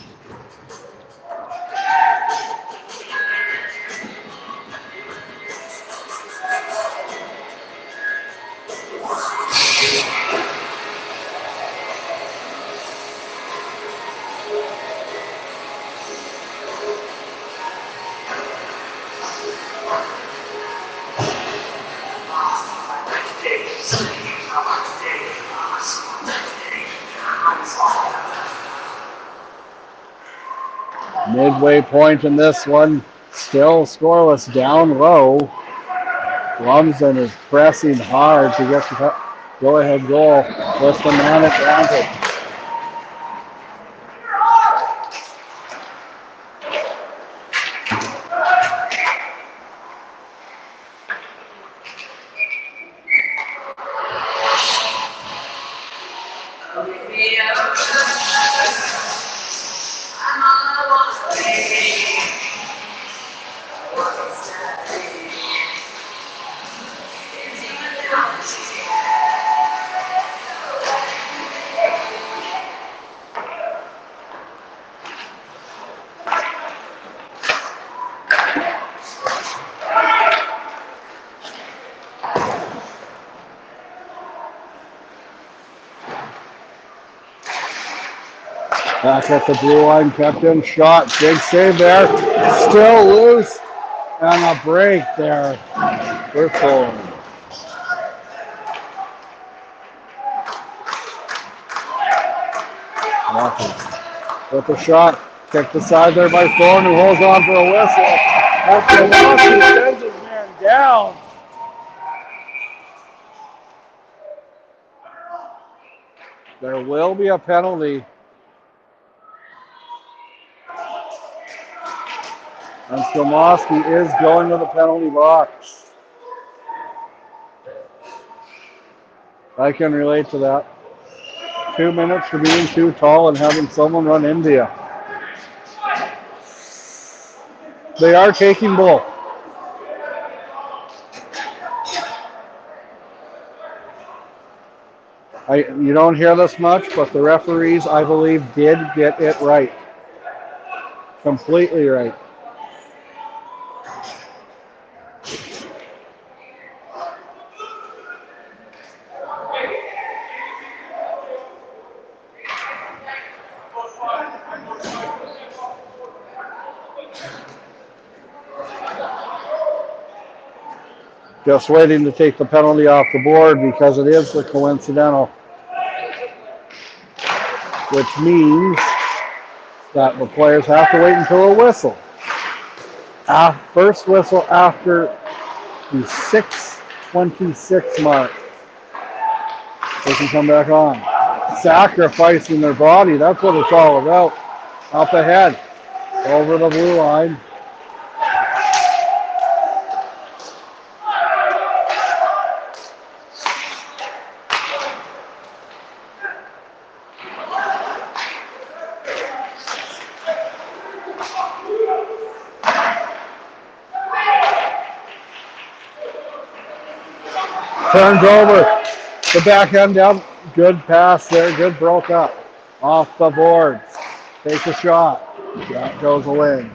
A: Midway point in this one, still scoreless down low. Lumsden is pressing hard to get the go-ahead goal with the man advantage. Back at the blue line, kept in, shot, big save there, still loose, and a break there for Thorne. With the shot, kicked aside there by Thorne, who holds on for a whistle. After Lofty sends his man down. There will be a penalty. And Slomoski is going to the penalty box. I can relate to that. 2 minutes for being too tall and having someone run into you. They are taking bull. You don't hear this much, but the referees, I believe, did get it right. Completely right. Just waiting to take the penalty off the board because it is the coincidental, which means that the players have to wait until a whistle. First whistle after the 6:26 mark. They can come back on. Sacrificing their body, that's what it's all about. Up ahead, over the blue line. Turns over the backhand down. Good pass there. Good broke up. Off the boards. Takes a shot. That goes away.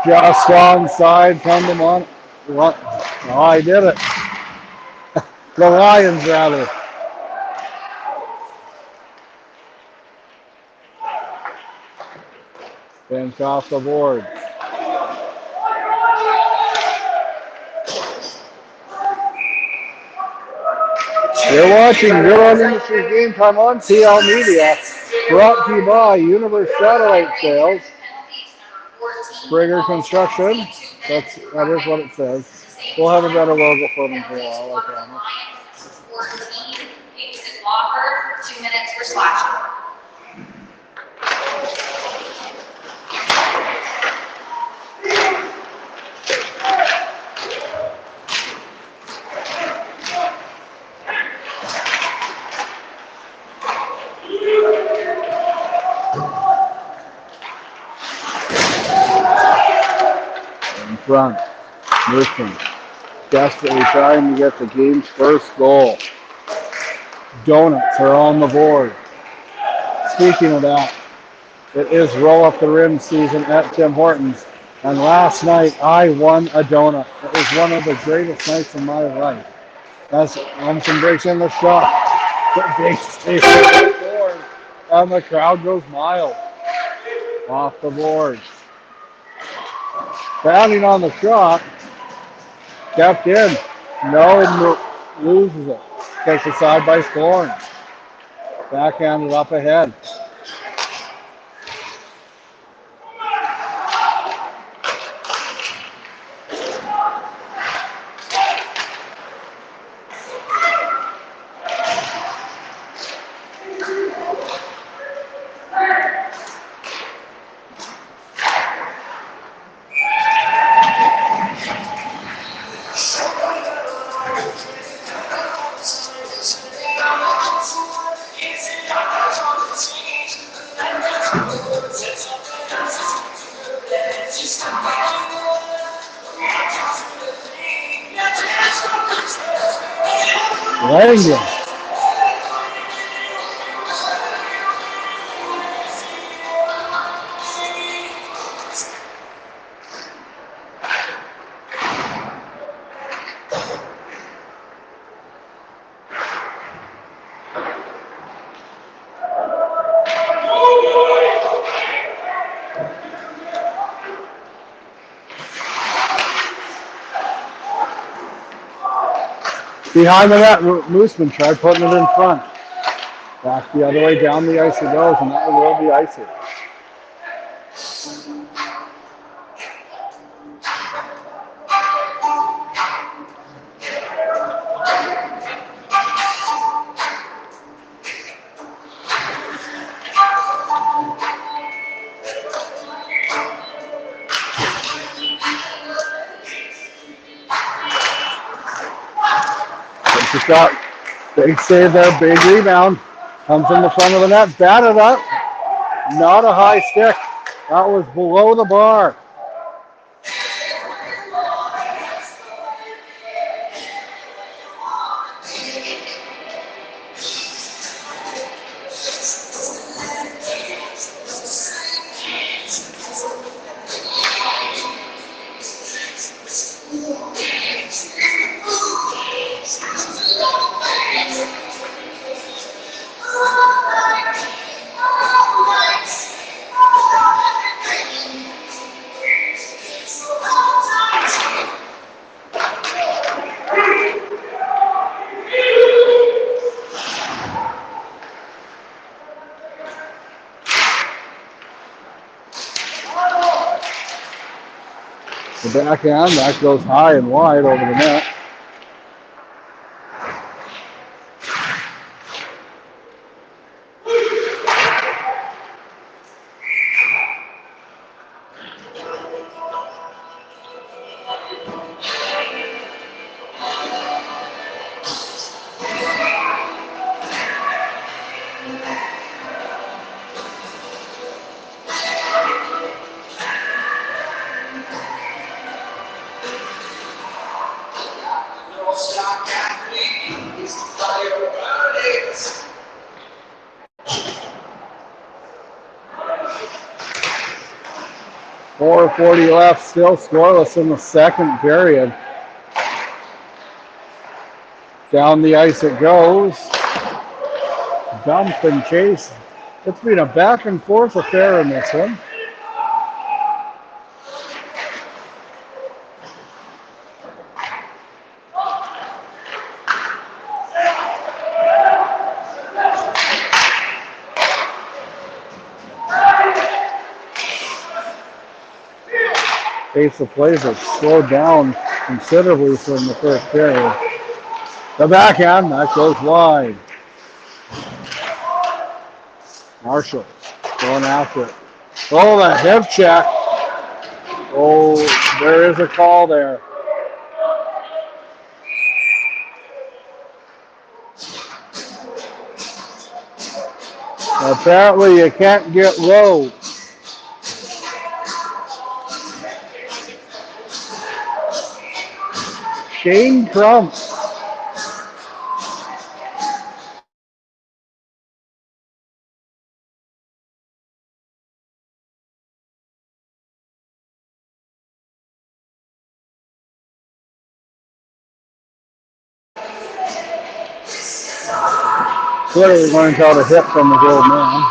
A: Just onside. Come to on. What? Oh, I did it. The Lions, rather. Bench off the board. You're watching Real On Industries Game Time on CL Media, brought to you by Universe Satellite Sales, Springer Construction. That is what it says. We'll have a better logo for them for a while, I promise.
B: 14, Kingston Walker, 2 minutes for slashing.
A: In front, Moosomin desperately trying to get the game's first goal. Donuts are on the board. Speaking of that, it is roll up the rim season at Tim Hortons. And last night I won a donut. It was one of the greatest nights of my life. As Lumsden breaks in the shot, the big stays on the board, and the crowd goes wild. Off the board. Pounding on the shot, kept in. No, loses it. Takes it side by scoring. Backhanded up ahead. Langley. Behind the net, Moosomin tried putting it in front. Back the other way, down the ice it goes, and that will be icy. Takes a shot. Big save there, big rebound. Comes in the front of the net, batted up. Not a high stick. That was below the bar. The backhand, that goes high and wide over the net.
B: Sask A is fire burning.
A: 4:40 left, still scoreless in the second period. Down the ice it goes. Dump and chase. It's been a back and forth affair in this one. Pace of plays have slowed down considerably from the first period. The backhand, that goes wide. Marshall going after it. Oh, the hip check. Oh, there is a call there. Apparently you can't get low. Shane Crump. Clearly learned how to hit from his old man.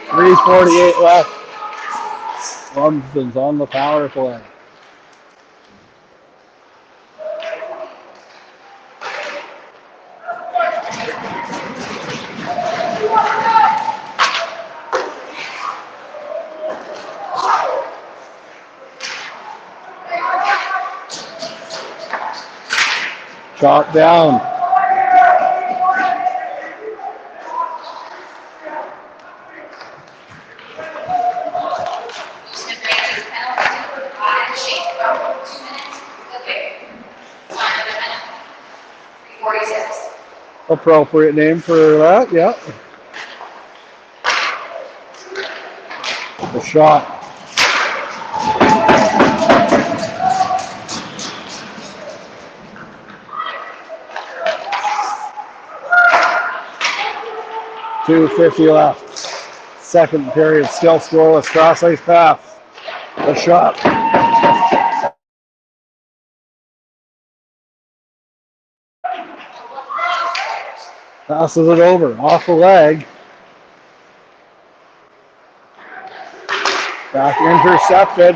A: .348 left. Lumsden's on the power play. Shot down. Appropriate name for that, yeah. The shot. .250 left. Second period, still scoreless. Cross ice pass. The shot. Passes it over, off the leg. Back intercepted.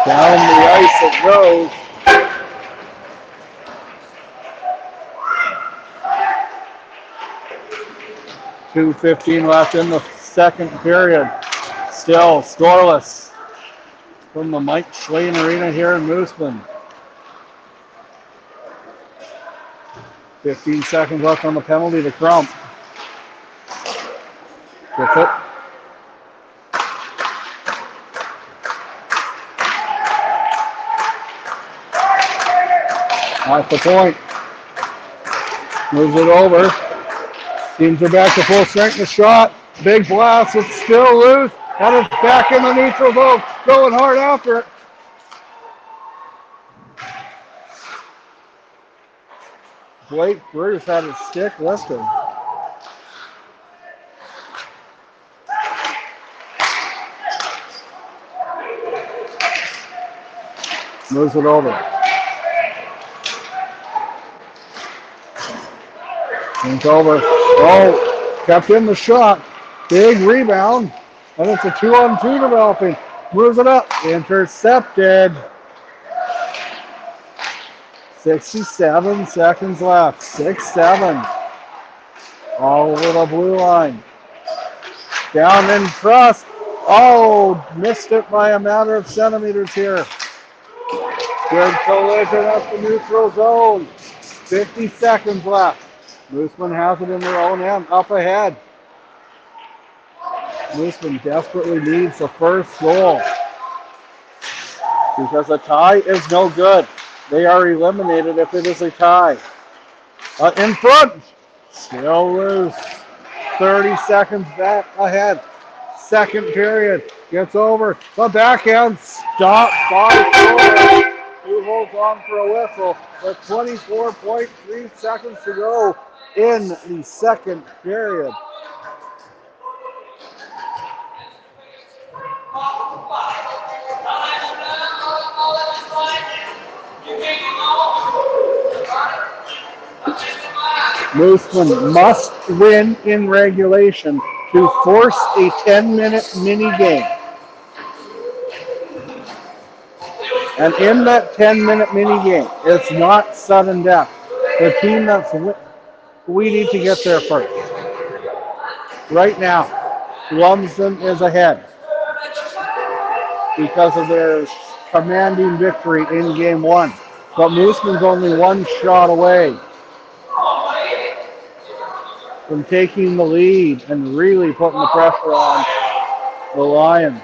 A: Down the ice it goes. .215 left in the second period. Still scoreless from the Mike Schlane Arena here in Moosomin. 15 seconds left on the penalty to Crump. Gets it. Off the point. Moves it over. Teams are back to full strength. The shot. Big blast. It's still loose. And it's back in the neutral zone. Going hard after it. Blake Bruce had his stick lifted. Moves it over. It's over. Oh, kept in the shot. Big rebound. And it's a 2-on-2 developing. Moves it up. Intercepted. 67 seconds left. 6-7. All over the blue line. Down in front. Oh, missed it by a matter of centimeters here. Good collision up the neutral zone. 50 seconds left. Mooseman has it in their own end. Up ahead. Mooseman desperately needs the first goal because a tie is no good. They are eliminated if it is a tie. In front. Still loose. 30 seconds back ahead. Second period. Gets over. The backhand stopped by Flores, who holds on for a whistle with 24.3 seconds to go in the second period. Mooseman must win in regulation to force a 10-minute mini game. And in that 10-minute mini game, it's not sudden death. The team we need to get there first. Right now, Lumsden is ahead because of their commanding victory in game one. But Mooseman's only one shot away from taking the lead and really putting the pressure on the Lions.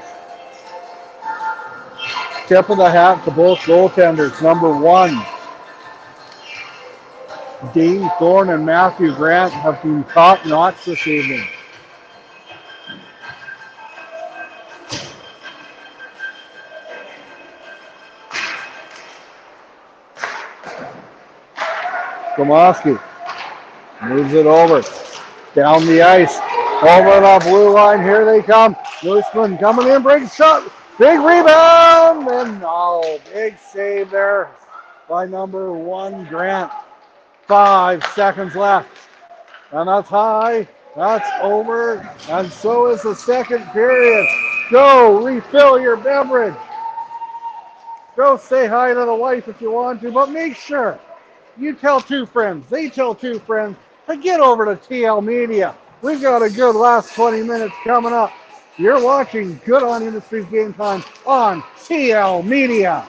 A: Tip of the hat to both goaltenders. Number one, Dean Thorne and Matthew Grant have been top notch this evening. Gomoski moves it over. Down the ice. Over the blue line. Here they come. Mooseman coming in. Breaks shot. Big rebound. And no. Big save there by number one, Grant. 5 seconds left. And that's high. That's over. And so is the second period. Go refill your beverage. Go say hi to the wife if you want to, but make sure you tell two friends, they tell two friends to get over to TL Media. We've got a good last 20 minutes coming up. You're watching Good on Industries Game Time on TL Media.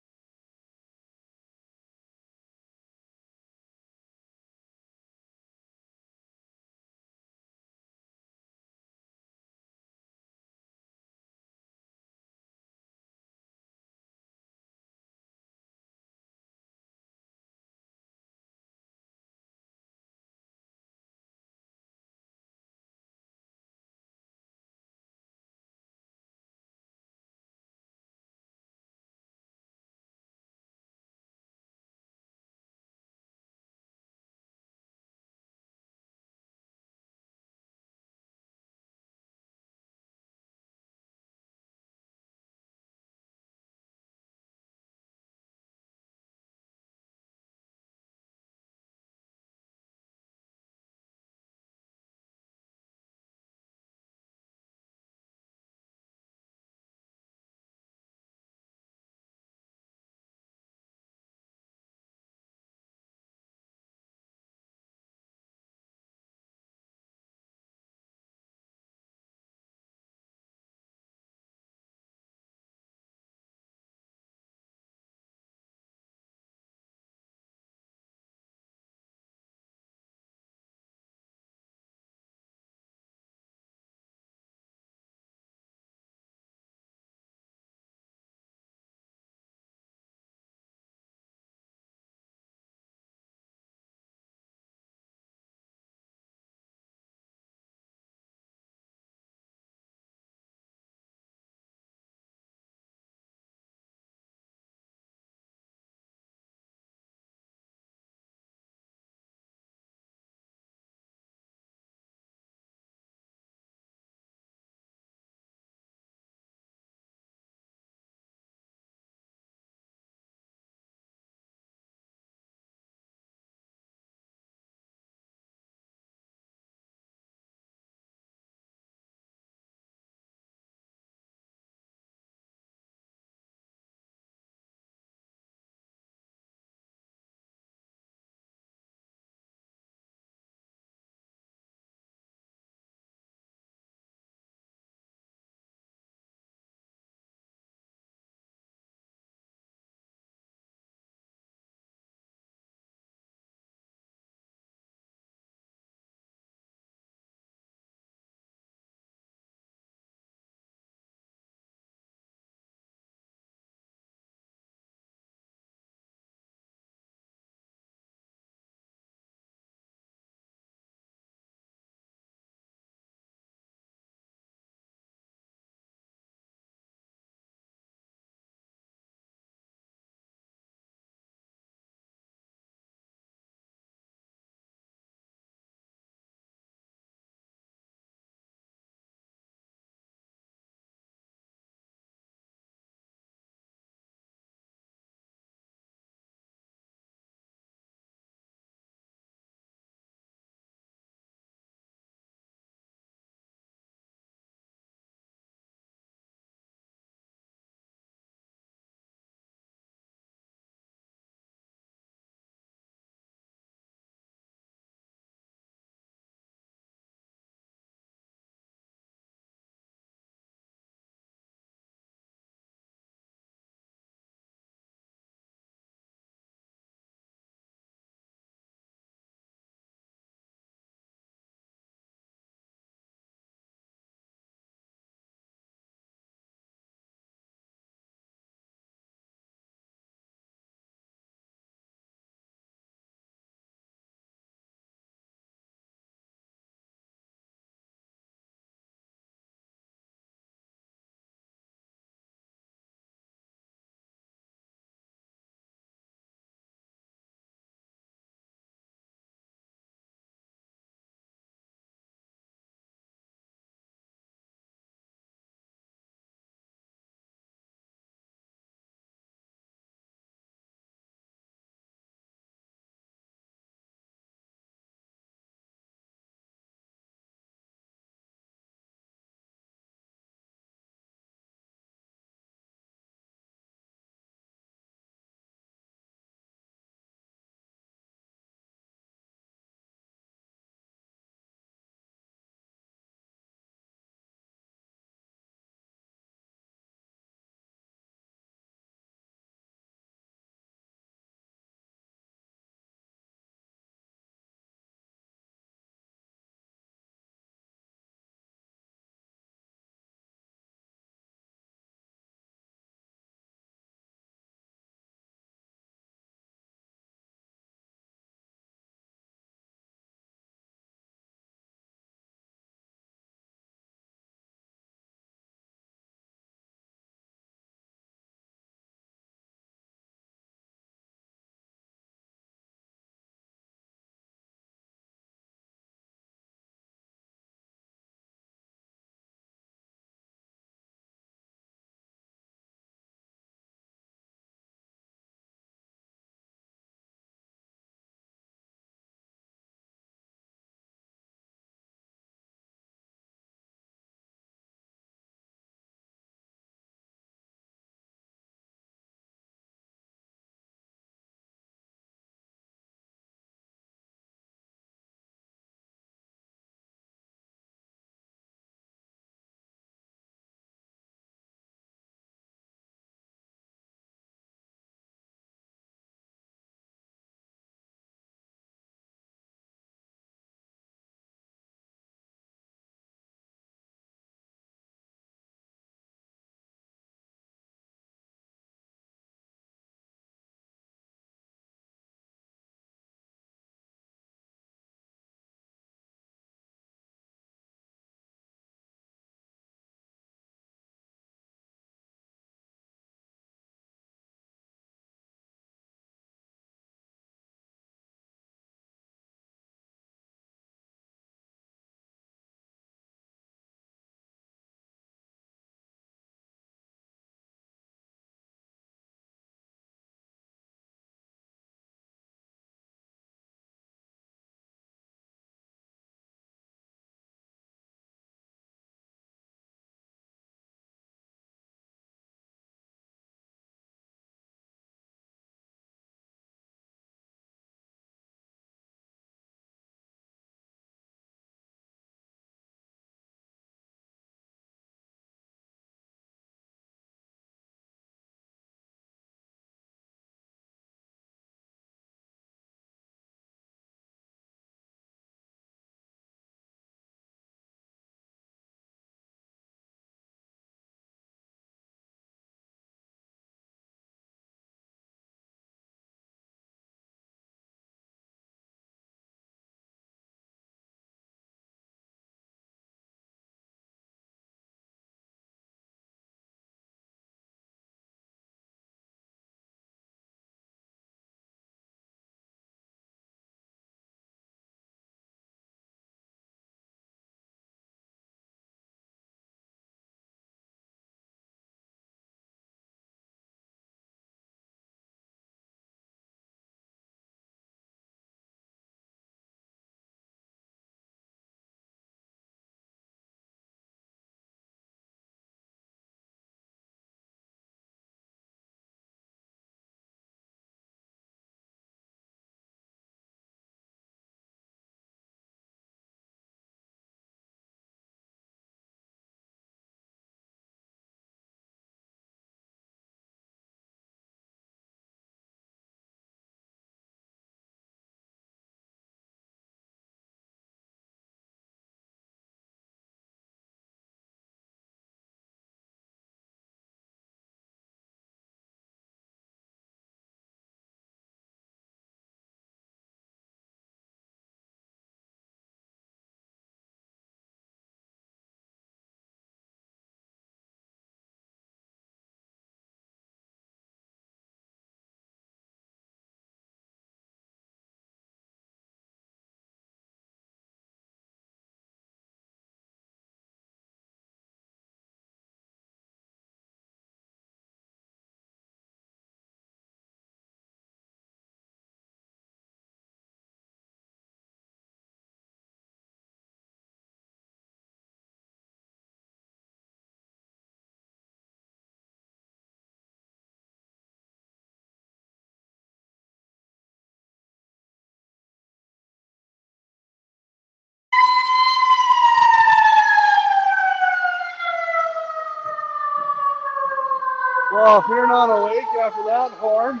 A: Well, if you're not awake after that horn,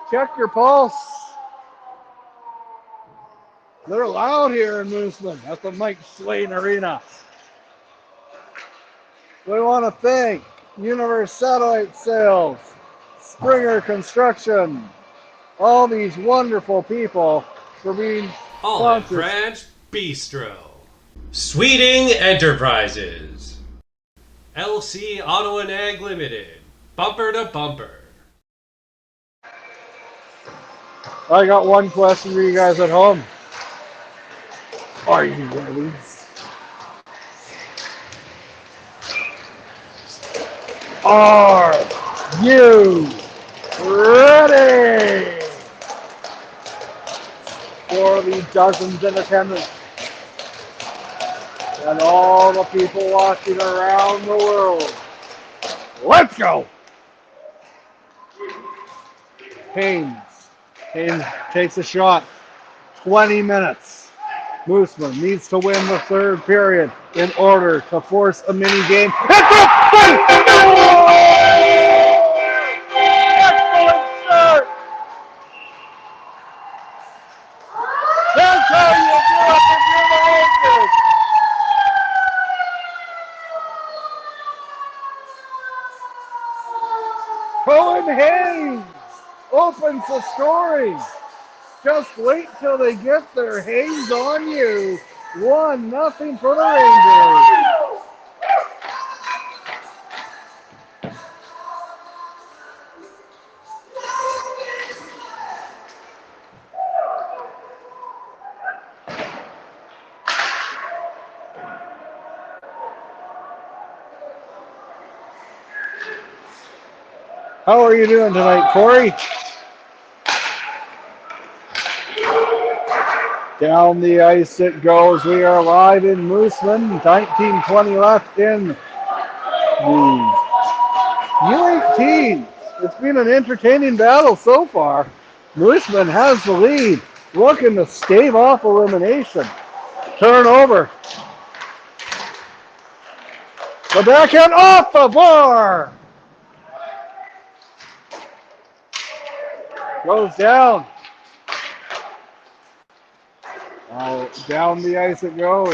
A: check your pulse. They're loud here in Moosomin at the Mike Swain Arena. We want to thank Universe Satellite Sales, Springer Construction, all these wonderful people for being
C: Olive
A: sponsors.
C: Branch Bistro, Sweeting Enterprises, LC Auto and Ag Limited, Bumper to Bumper.
A: I got one question for you guys at home. Are you ready? Are you ready for the dozens in attendance and all the people watching around the world? Let's go! Haynes takes a shot. 20 minutes. Moosomin needs to win the third period in order to force a mini game. Excellent start! That's how you do it if you're the Lakers. Cohen Haynes opens the scoring. Just wait till they get their Haynes on you. 1-0 for the Rangers. How are you doing tonight, Corey? Down the ice it goes. We are live in Moosomin. 19:20 left in the u18. It's been an entertaining battle so far. Moosomin has the lead, looking to stave off elimination. Turnover. The backhand off the bar. Goes down. Down the ice it goes.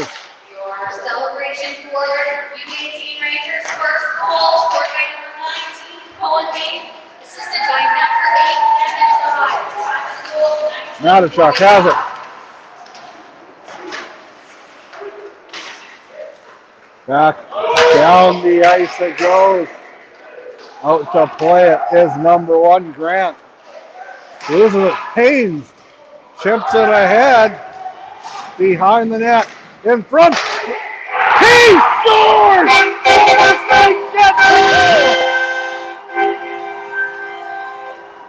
B: Your celebration for u18 Rangers first goal scored by number 19, Cohen Haynes, assisted by number 8, Kevin Time of goal, 19.
A: Matachuk has it. Back down the ice it goes. Out to play it is number 1, Grant. Loses it. Haynes chips it ahead. Behind the net. In front. He scores!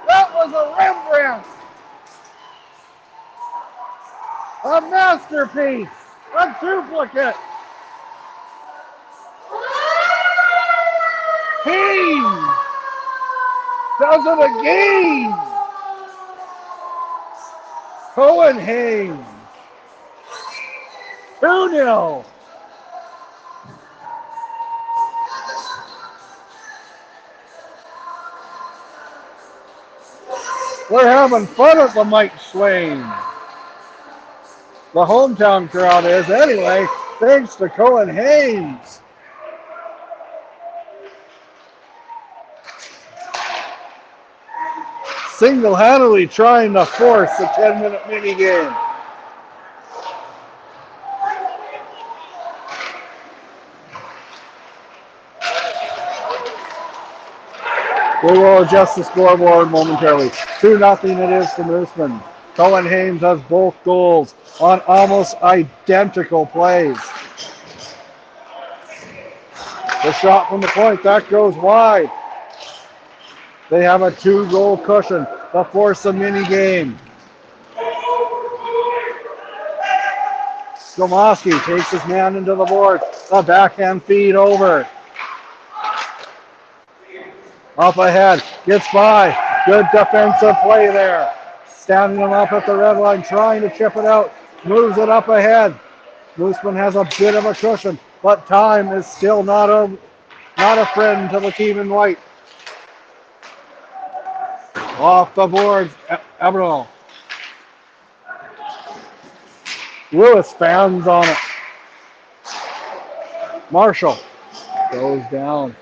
A: That was a Rembrandt. A masterpiece. A duplicate. Haynes does it again. Cohen Haynes. 2-0. We're having fun at the Mike Swain. The hometown crowd is anyway, thanks to Cohen Haynes. Single-handedly trying to force a 10-minute mini game. We will adjust the scoreboard momentarily. 2-0 it is to Moosomin. Cohen Haynes has both goals on almost identical plays. The shot from the point, that goes wide. They have a 2-goal cushion to force a mini game. Skomoski takes his man into the board. A backhand feed over. Up ahead, gets by. Good defensive play there. Standing him up at the red line, trying to chip it out. Moves it up ahead. Moosomin has a bit of a cushion, but time is still not not a friend to the team in white. Off the boards, Eberl. Lewis fans on it. Marshall goes down.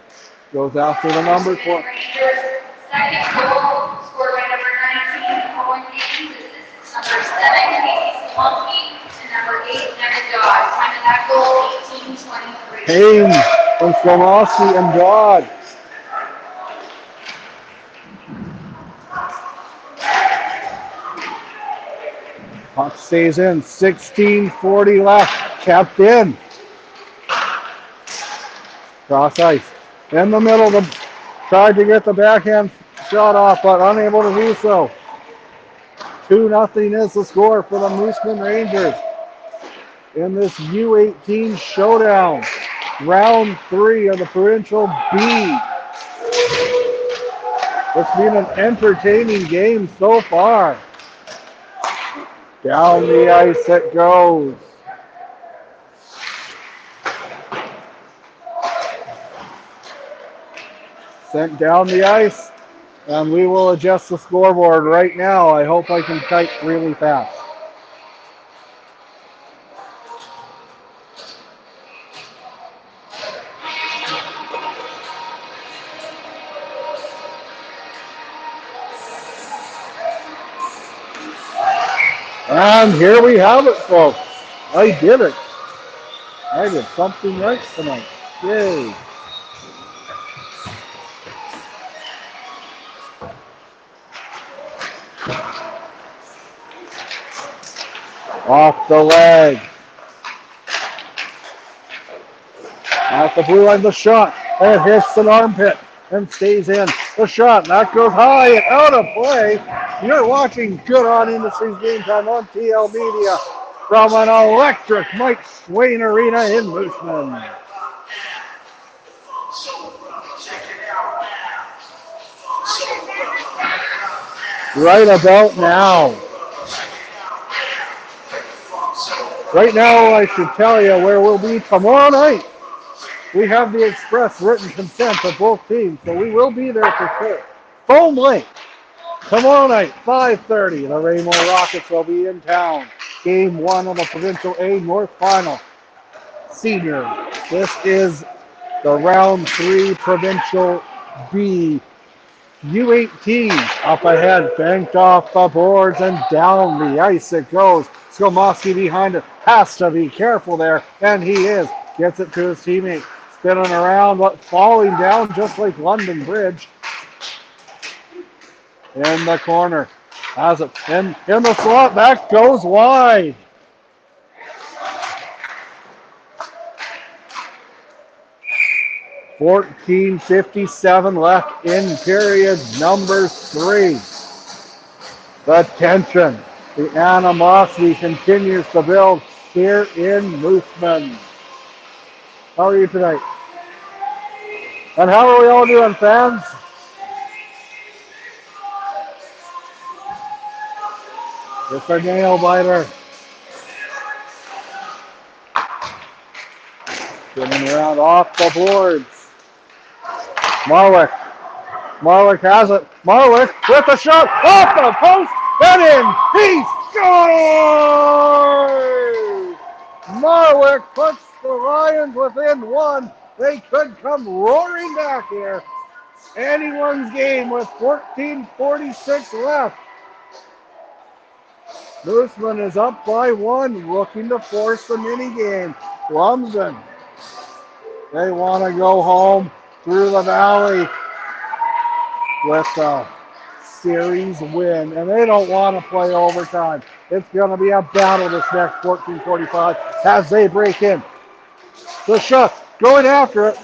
A: Goes after the number 4.
B: Rangers' second goal scored by number 19, Owen Gaines. This is number 7, Casey Monkey, and number 8, Nevin Dodd. Time of that goal, 18:23.
A: Haynes from Slomoski and Dodd. Puck stays in. 16:40 left. Kept in. Cross ice. In the middle. Tried to get the backhand shot off, but unable to do so. 2-0 is the score for the Moosomin Rangers in this U18 showdown. Round 3 of the provincial B. It's been an entertaining game so far. Down the ice it goes. Sent down the ice, and we will adjust the scoreboard right now. I hope I can type really fast. And here we have it, folks. I did it. I did something right tonight. Yay. Off the leg. At the blue line, the shot. And it hits an armpit and stays in. The shot, that goes high and out of play. You're watching Good On Industries Game Time on TL Media from an electric Mike Swain Arena in Moosomin. Right about now. Right now, I should tell you where we'll be tomorrow night. We have the express written consent of both teams, so we will be there for sure. Phone link. Tomorrow night, 5:30, the Rainbow Rockets will be in town. Game 1 of the Provincial A North Final. Senior. This is the Round 3 Provincial B. U18 up ahead, banked off the boards and down the ice it goes. Skomoski behind it, has to be careful there, and he is. Gets it to his teammate, spinning around, but falling down just like London Bridge. In the corner, has it in the slot, that goes wide. .14:57 left in period number 3. The tension, the animosity continues to build here in Moosomin. How are you tonight? And how are we all doing, fans? It's a nail biter. Getting around off the boards. Marwick. Marwick has it. Marwick with a shot off the post and in. He scores! Marwick puts the Lions within 1. They could come roaring back here. Anyone's game with 14:46 left. Moosomin is up by 1, looking to force the mini game. Lumsden. They want to go home through the valley with a series win, and they don't want to play overtime. It's going to be a battle this next 14:45 as they break in. The shot, going after it.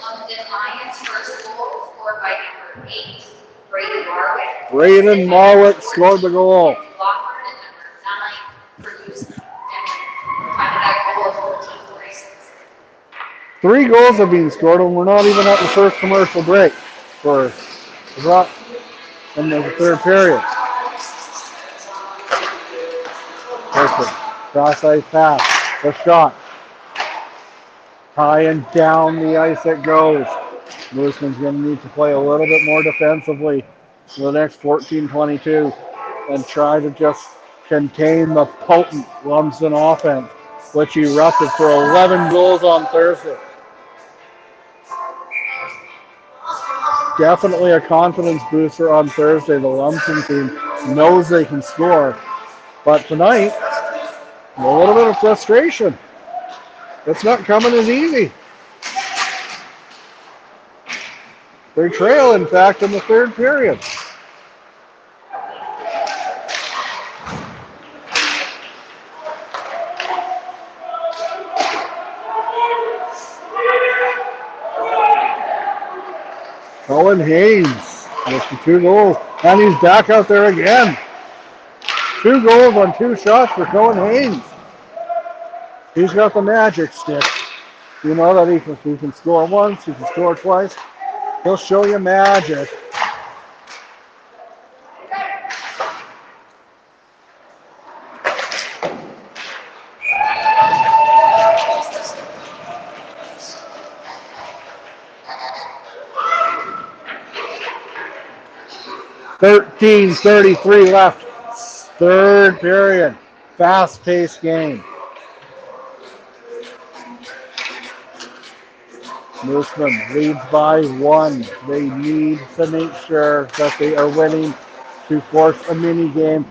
B: Lumsden Lions' first goal scored by number 8, Braden Marwick.
A: Braden Marwick scored the goal.
B: Lockford and number 9 produced. And time of that goal, 14:46.
A: 3 goals have been scored, and we're not even at the first commercial break for in the third period. The Larson. Cross ice pass. The shot. High and down the ice it goes. Moosomin's going to need to play a little bit more defensively for the next 14-22 and try to just contain the potent Lumsden offense, which erupted for 11 goals on Thursday. Definitely a confidence booster on Thursday. The Lumsden team knows they can score, but tonight, a little bit of frustration. It's not coming as easy. They trail, in fact, in the third period. Colin Haynes with the 2 goals, and he's back out there again. 2 goals on 2 shots for Colin Haynes. He's got the magic stick. You know that he can score once, he can score twice. He'll show you magic. .13:33 left. Third period. Fast-paced game. Moosomin leads by 1. They need to make sure that they are winning to force a mini game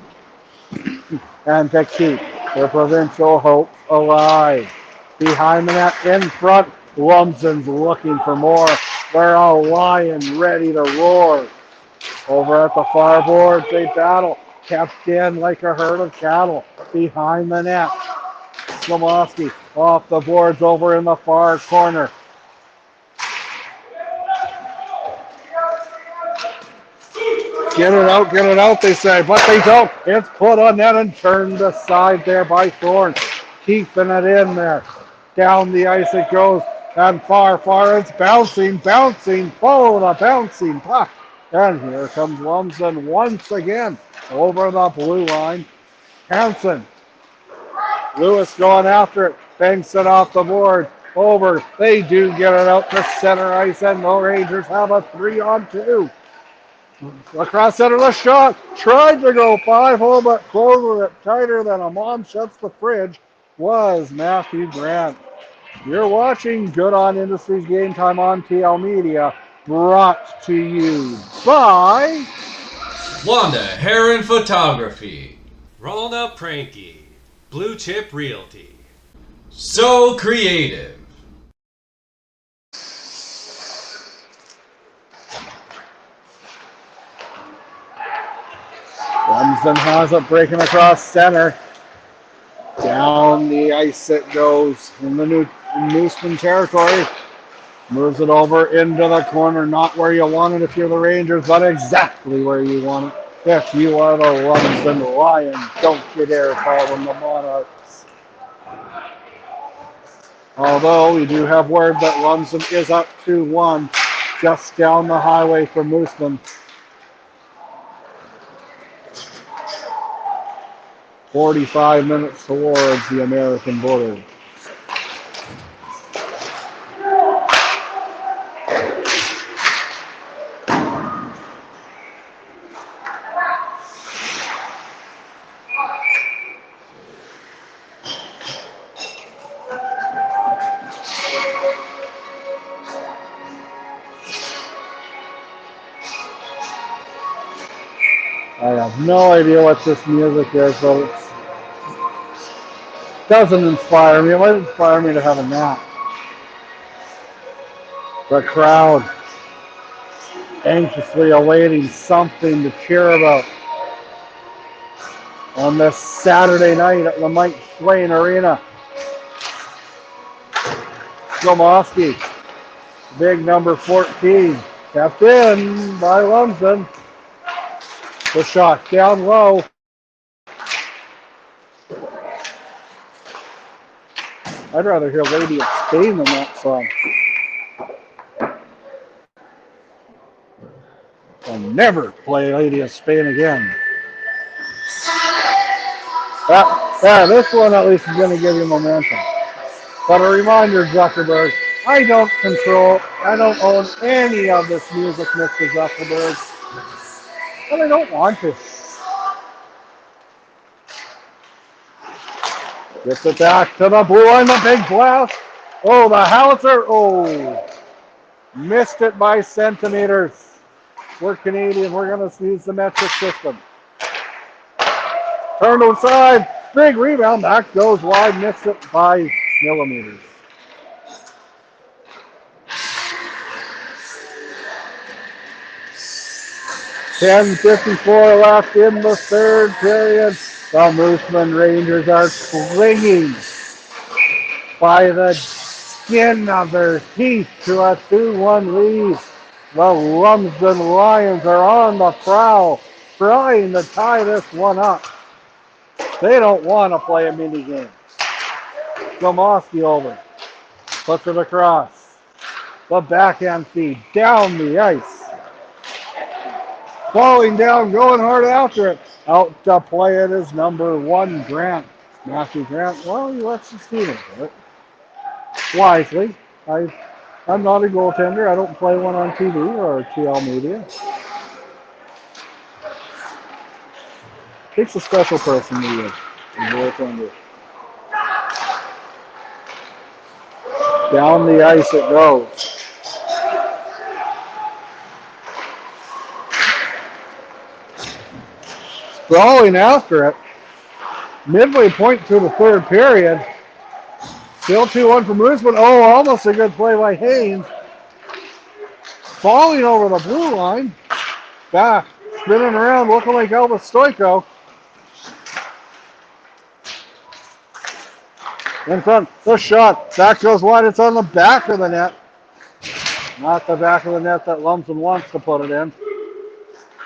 A: and to keep their provincial hopes alive. Behind the net, in front, Lumsden's looking for more. They're a lion ready to roar. Over at the far boards, they battle, kept in like a herd of cattle. Behind the net, Slomowski off the boards over in the far corner. Get it out, they say, but they don't. It's put on net and turned aside there by Thorne. Keeping it in there. Down the ice it goes, and far, it's bouncing, follow the bouncing puck. And here comes Lumsden once again over the blue line. Hansen. Lewis going after it, banks it off the board. Over, they do get it out to center ice, and the Rangers have a 3-on-2. Across center, the shot. Tried to go 5-hole, but closer it tighter than a mom shuts the fridge was Matthew Grant. You're watching Good On Industries Game Time on TL Media, brought to you by
C: Wanda Heron Photography, Rolled Up Pranky, Blue Chip Realty. So creative.
A: Lumsden has it breaking across center. Down the ice it goes in the Moosomin territory. Moves it over into the corner, not where you want it if you're the Rangers, but exactly where you want it if you are the Lumsden Lions. Don't you dare call them the Monarchs. Although we do have word that Lumsden is up 2-1 just down the highway from Moosomin. 45 minutes towards the American border. I have no idea what this music is, but it doesn't inspire me. It might inspire me to have a nap. The crowd anxiously awaiting something to cheer about on this Saturday night at the Mike Swain Arena. Slomowski, big number 14, kept in by Lumsden. The shot down low. I'd rather hear Lady of Spain than that song. I'll never play Lady of Spain again. Yeah, this one at least is going to give you momentum. But a reminder, Zuckerberg, I don't own any of this music, Mr. Zuckerberg. And I don't want to. Gets it back to the blue line, the big blast. Oh, the howitzer. Oh, missed it by centimeters. We're Canadian. We're going to use the metric system. Turned inside. Big rebound. That goes wide. Missed it by millimeters. 10:54 left in the third period. The Moosomin Rangers are clinging by the skin of their teeth to a 2-1 lead. The Lumsden Lions are on the prowl, trying to tie this one up. They don't want to play a mini game. Gomoski over, puts it across. The backhand feed down the ice. Falling down, going hard after it. Out to play it is number 1, Grant. Matthew Grant, well, he lets his team do it. Wisely. I'm not a goaltender. I don't play one on TV or TL media. Takes a special person to be a goaltender. Down the ice it goes. Sprawling after it. Midway point to the third period. Still 2-1 for Moosomin. Oh, almost a good play by Haynes. Falling over the blue line. Back. Spinning around, looking like Elvis Stoico. In front. The shot. That goes wide. It's on the back of the net. Not the back of the net that Lumsden wants to put it in.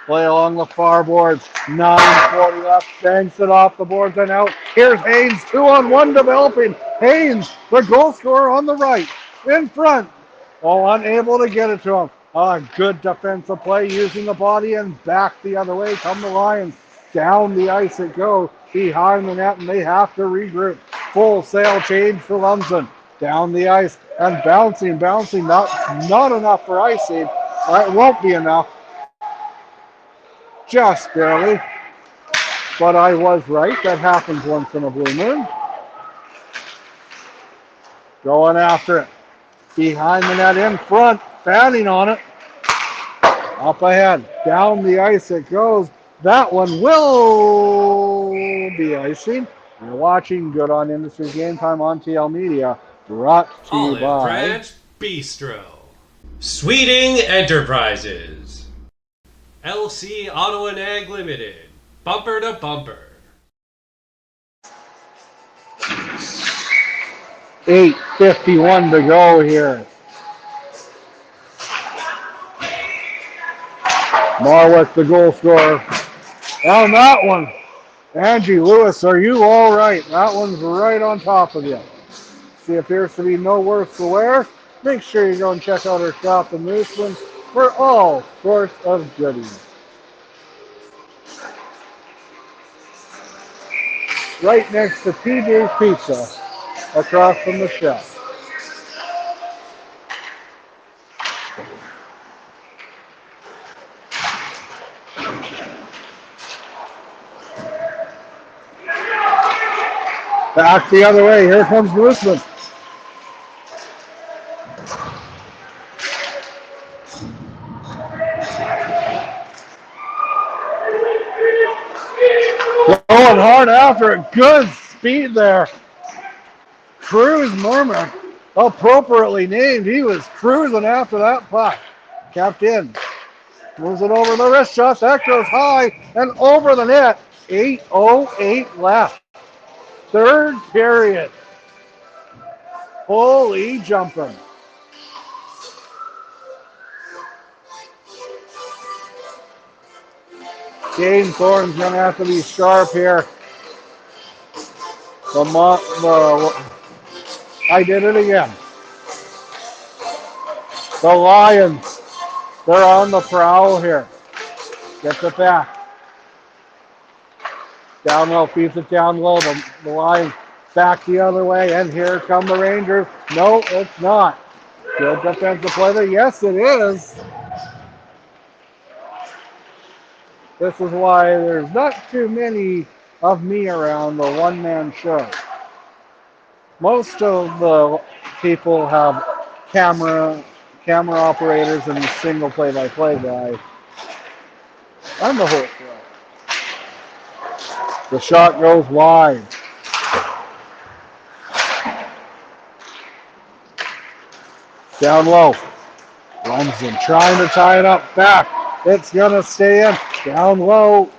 A: Play along the far boards. 9:40 left. Banks it off the boards and out. Here's Haynes. 2-on-1 developing. Haynes, the goal scorer on the right. In front. Oh, unable to get it to him. Good defensive play using the body and back the other way. Come the Lions. Down the ice it goes. Behind the net and they have to regroup. Full sail change for Lumsden. Down the ice and bouncing. Not enough for icing. It won't be enough. Just barely. But I was right. That happens once in a blue moon. Going after it. Behind the net in front. Fanning on it. Up ahead. Down the ice it goes. That one will be icing. You're watching Good on Industries Game Time on TL Media. Brought to you
C: Olive
A: by
C: Branch Bistro. Sweeting Enterprises. LC Auto and Ag Limited. Bumper to bumper.
A: 8:51 to go here. Marwick, the goal scorer. On that one, Angie Lewis, are you all right? That one's right on top of you. She appears to be no worse for wear. Make sure you go and check out her shop in Moosomin for all sorts of goodies. Right next to TJ's Pizza, across from the shelf. Back the other way. Here comes Moosomin. Going hard after it. Good speed there. Cruz Murmur, appropriately named. He was cruising after that puck. Kept in. Moves it over the wrist shot. That goes high and over the net. 8:08 left. Third period. Holy jumping. Shane Thorne's going to have to be sharp here. I did it again. The Lions, they're on the prowl here. Gets it back. Down low, feeds it down low. The line back the other way, and here come the Rangers. No, it's not. Good defensive play there. Yes, it is. This is why there's not too many of me around the one-man show. Most of the people have camera operators and a single play-by-play guy. I'm the whole show. The shot goes wide. Down low. Lumsden trying to tie it up back. It's going to stay in. Down low.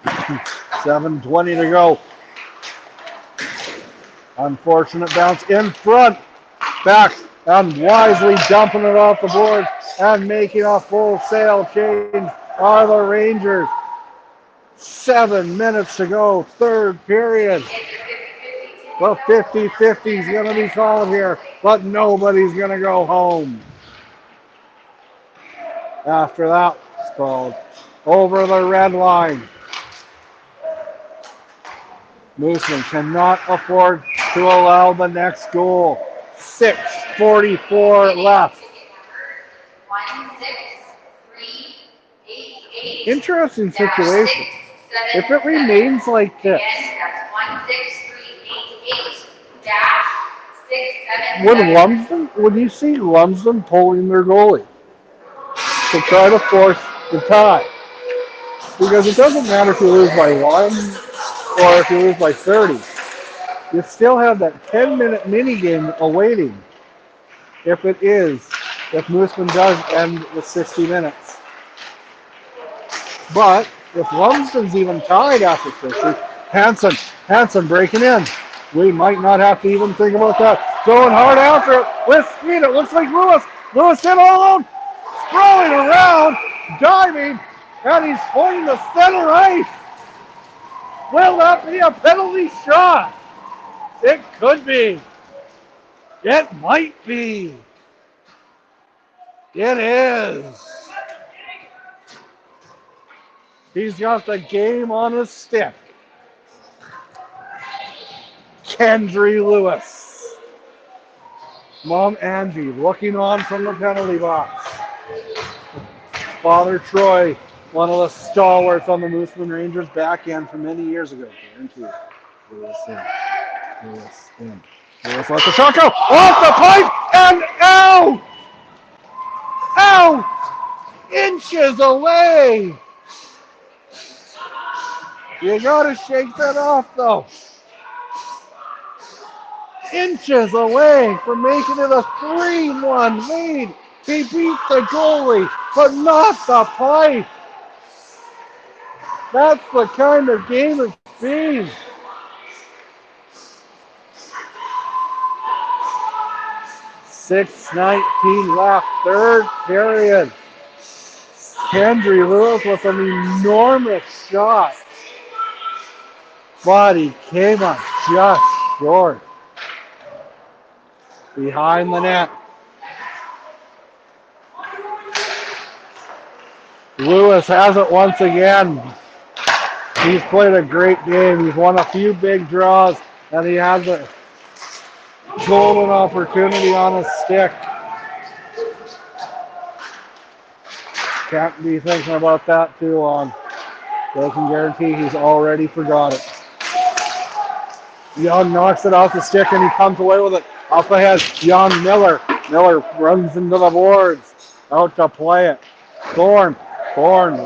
A: 7:20 to go. Unfortunate bounce in front. Back and wisely dumping it off the board and making a full sail change are the Rangers. 7 minutes to go, third period. The 50-50 is going to be called here, but nobody's going to go home. After that, it's called over the red line. Moosomin cannot afford to allow the next goal. 6:44 left. Interesting situation. If it remains like this, would you see Lumsden pulling their goalie to try to force the tie? Because it doesn't matter if you lose by 1 or if you lose by 30. You still have that 10-minute mini game awaiting if Moosomin does end with 60 minutes. But if Lumsden's even tied after 50, Hansen breaking in. We might not have to even think about that. Going hard after it with speed. It looks like Lewis. Lewis in all alone. Throwing around, diving, and he's pointing to center ice. Will that be a penalty shot? It could be. It might be. It is. He's got the game on his stick. Kendry Lewis. Mom Angie looking on from the penalty box. Father Troy, one of the stalwarts on the Moosomin Rangers back end from many years ago. Guaranteed. Lewis in. Lewis in. Lewis lets the shot go off the pipe and out! Out! Inches away! You gotta shake that off though. Inches away from making it a 3-1 lead. He beat the goalie, but not the pipe. That's the kind of game it's been. .6:19 left, third period. Kendry Lewis with an enormous shot. But he came up just short. Behind the net. Lewis has it once again. He's played a great game. He's won a few big draws, and he has a golden opportunity on his stick. Can't be thinking about that too long. I can guarantee he's already forgot it. Young knocks it off the stick and he comes away with it. Up ahead, Young Miller. Miller runs into the boards. Out to play it. Thorne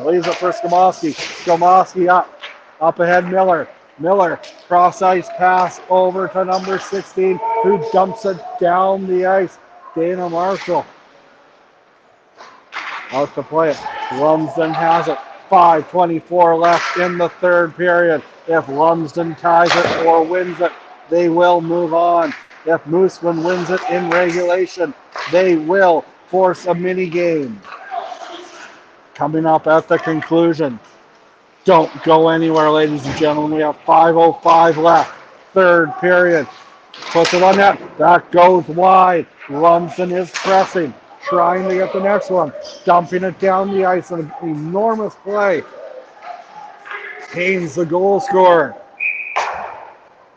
A: leaves it for Skamoski. Skamoski up. Up ahead, Miller. Miller, cross-ice pass over to number 16, who dumps it down the ice. Dana Marshall. Out to play it. Lumsden has it. 5:24 left in the third period. If Lumsden ties it or wins it, they will move on. If Moosomin wins it in regulation, they will force a mini game. Coming up at the conclusion. Don't go anywhere, ladies and gentlemen. We have 5:05 left. Third period. Puts it on net. That goes wide. Lumsden is pressing, trying to get the next one. Dumping it down the ice. An enormous play Haynes, the goal scorer.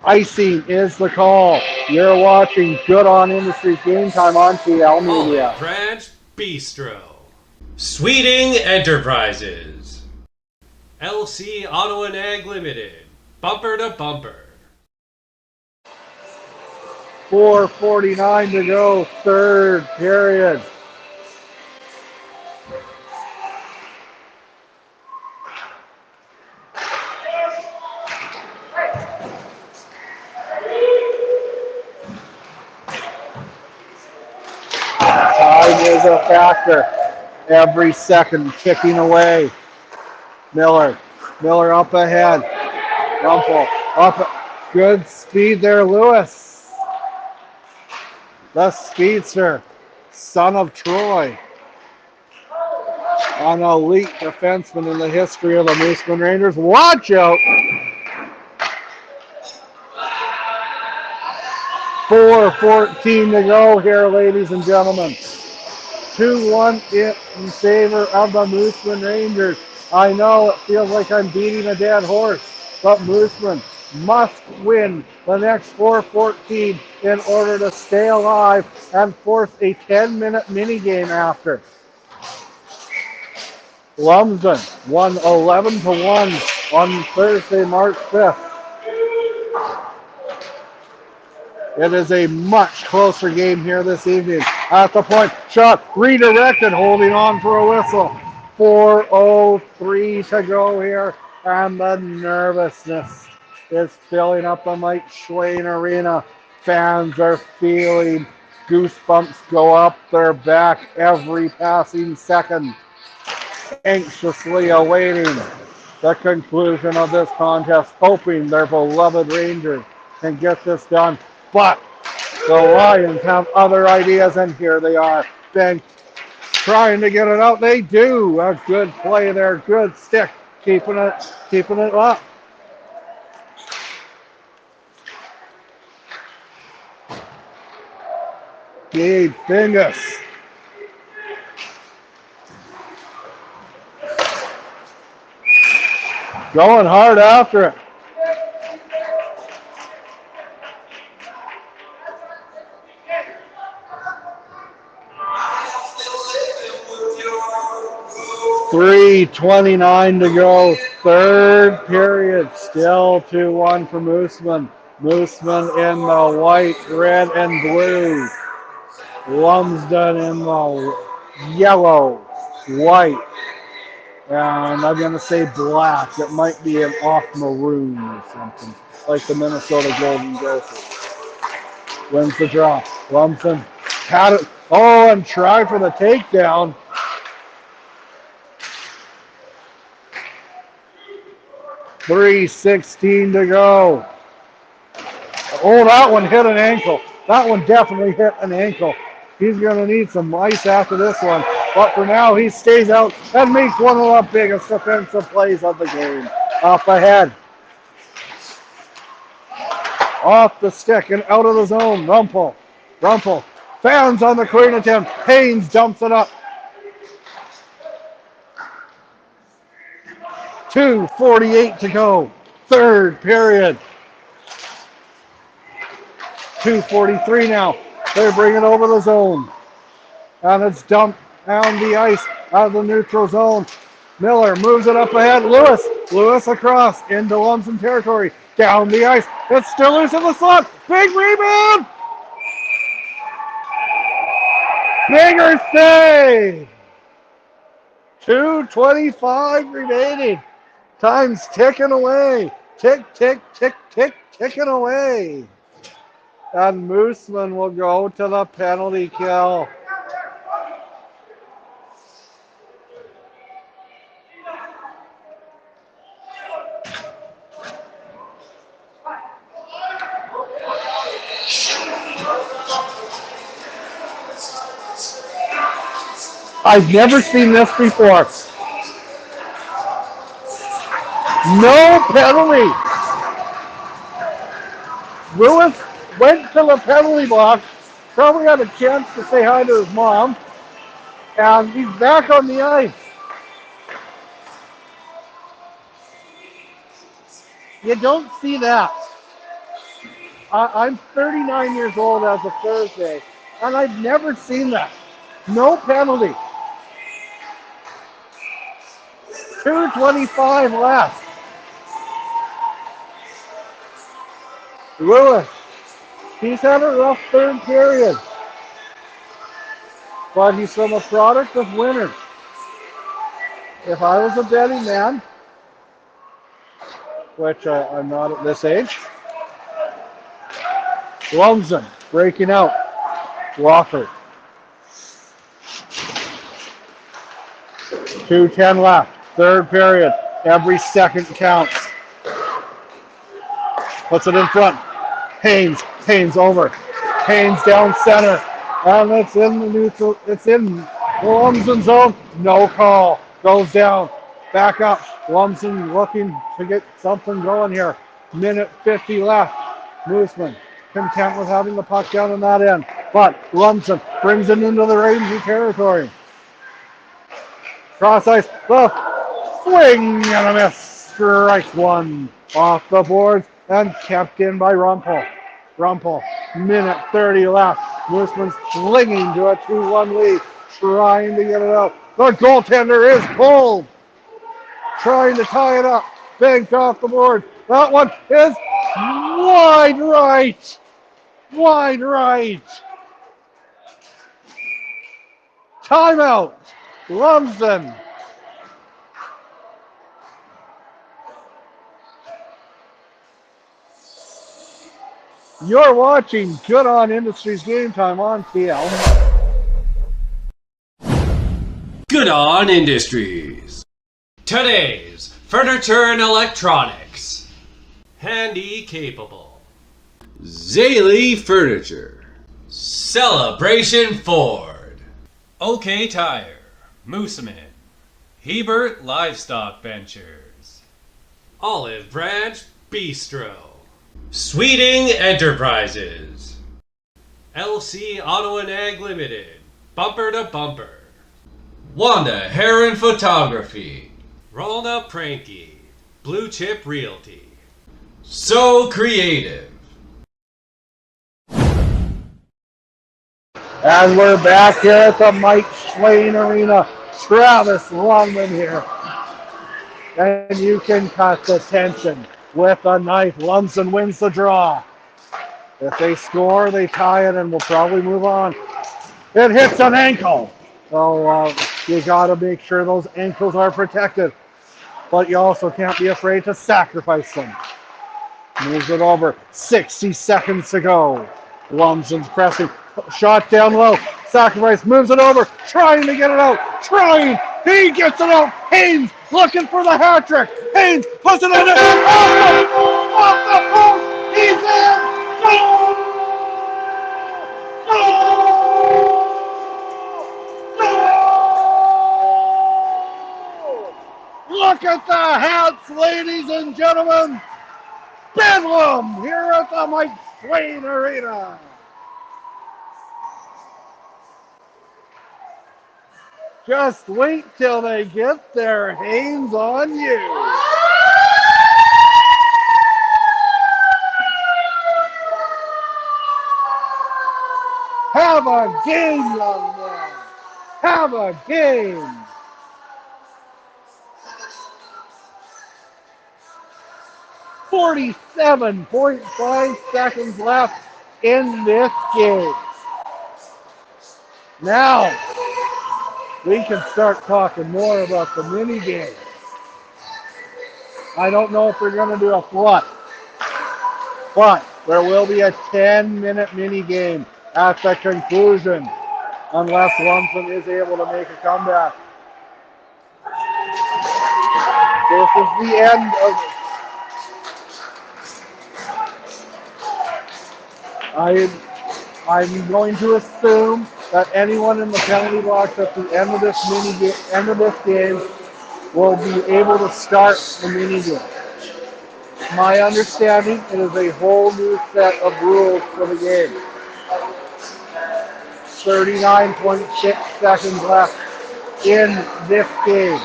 A: Icing is the call. You're watching Good On Industries Game Time on TL Media.
C: Olive Branch Bistro. Sweeting Enterprises. LC Auto and Ag Limited. Bumper to bumper.
A: 4:49 to go, third period. Time is a factor. Every second ticking away. Miller up ahead. Rumpel up. Good speed there, Lewis. The speedster, son of Troy. An elite defenseman in the history of the Moosomin Rangers. Watch out! 4:14 to go here, ladies and gentlemen. 2-1 in favor of the Moosomin Rangers. I know it feels like I'm beating a dead horse, but Moosomin must win the next 4:14 in order to stay alive and force a 10-minute minigame after. Lumsden won 11-1 on Thursday, March 5th. It is a much closer game here this evening. At the point, shot redirected, holding on for a whistle. 4:03 to go here, and the nervousness is filling up the Mike Schwain Arena. Fans are feeling goosebumps go up their back every passing second, anxiously awaiting the conclusion of this contest, hoping their beloved Rangers can get this done. But the Lions have other ideas, and here they are. Then trying to get it out. They do. A good play there. Good stick. Keeping it up. Gabe Fingus. Going hard after it. .3:29 to go, third period, still 2-1 for Moosomin. Moosomin in the white, red, and blue. Lumsden in the yellow, white, and I'm going to say black. It might be an off maroon or something, like the Minnesota Golden Gophers. Wins the draw. Lumsden had it. Oh, and try for the takedown. .3:16 to go. Oh, that one hit an ankle. That one definitely hit an ankle. He's going to need some ice after this one. But for now, he stays out and makes one of the biggest defensive plays of the game. Up ahead. Off the stick and out of the zone. Rumpel. Fans on the clearing attempt. Haynes dumps it up. 2:48 to go. Third period. 2:43 now. They're bringing it over the zone. And it's dumped down the ice out of the neutral zone. Miller moves it up ahead. Lewis across into Lumsden territory. Down the ice. It's still loose in the slot. Big rebound. Bigger save. 2:25 remaining. Time's ticking away. Ticking away. And Moosomin will go to the penalty kill. I've never seen this before. No penalty. Lewis went to the penalty box, probably had a chance to say hi to his mom, and he's back on the ice. You don't see that. I'm 39 years old as of Thursday, and I've never seen that. No penalty. 2:25 left. Lewis, he's had a rough third period, but he's from a product of winners. If I was a betting man, which I'm not at this age, Lumsden breaking out. Wofford. 2:10 left. Third period. Every second counts. Puts it in front. Haynes over. Haynes down center. And it's in the neutral. It's in the Lumsden zone. No call. Goes down. Back up. Lumsden looking to get something going here. Minute 50 left. Mooseman content with having the puck down on that end. But Lumsden brings it into the Ranger territory. Cross ice. The swing and a miss. Strike one off the boards and kept in by Rumpel. Minute 30 left. Mooseman's clinging to a 2-1 lead. Trying to get it out. The goaltender is pulled. Trying to tie it up. Banked off the board. That one is wide right. Wide right. Timeout. Lumsden. You're watching Good On Industries Game Time on TL.
C: Good On Industries. Today's furniture and electronics. Handy capable. Zaley Furniture. Celebration Ford. OK Tire. moosomin. Hebert Livestock Ventures. Olive Branch Bistro. Sweeting Enterprises. LC Auto and Ag Limited. Bumper to Bumper. Wanda Heron Photography. Rolna Pranky. Blue Chip Realty. So Creative.
A: And we're back here at the Mike Swain Arena. Travis Longman here. And you can cut the tension with a knife. Lumsden wins the draw. If they score, they tie it and we'll probably move on. It hits an ankle. So you got to make sure those ankles are protected. But you also can't be afraid to sacrifice them. Moves it over. 60 seconds to go. Lumsden's pressing. Shot down low. Sacrifice. Moves it over. Trying to get it out. Trying. He gets it out. Haynes looking for the hat trick. Haynes puts it in it. Off the post. He's in. Goal! Look at the hats, ladies and gentlemen. Bedlam here at the Mike Swain Arena. Just wait till they get their hands on you. Have a game, young man. Have a game. .5 seconds left in this game. Now, we can start talking more about the mini game. I don't know if we're going to do a flood, but there will be a 10-minute mini game at the conclusion, unless Lumsden is able to make a comeback. This is the end of it. I'm going to assume that anyone in the penalty box at the end of this game will be able to start the mini game. My understanding, it is a whole new set of rules for the game. 39.6 seconds left in this game.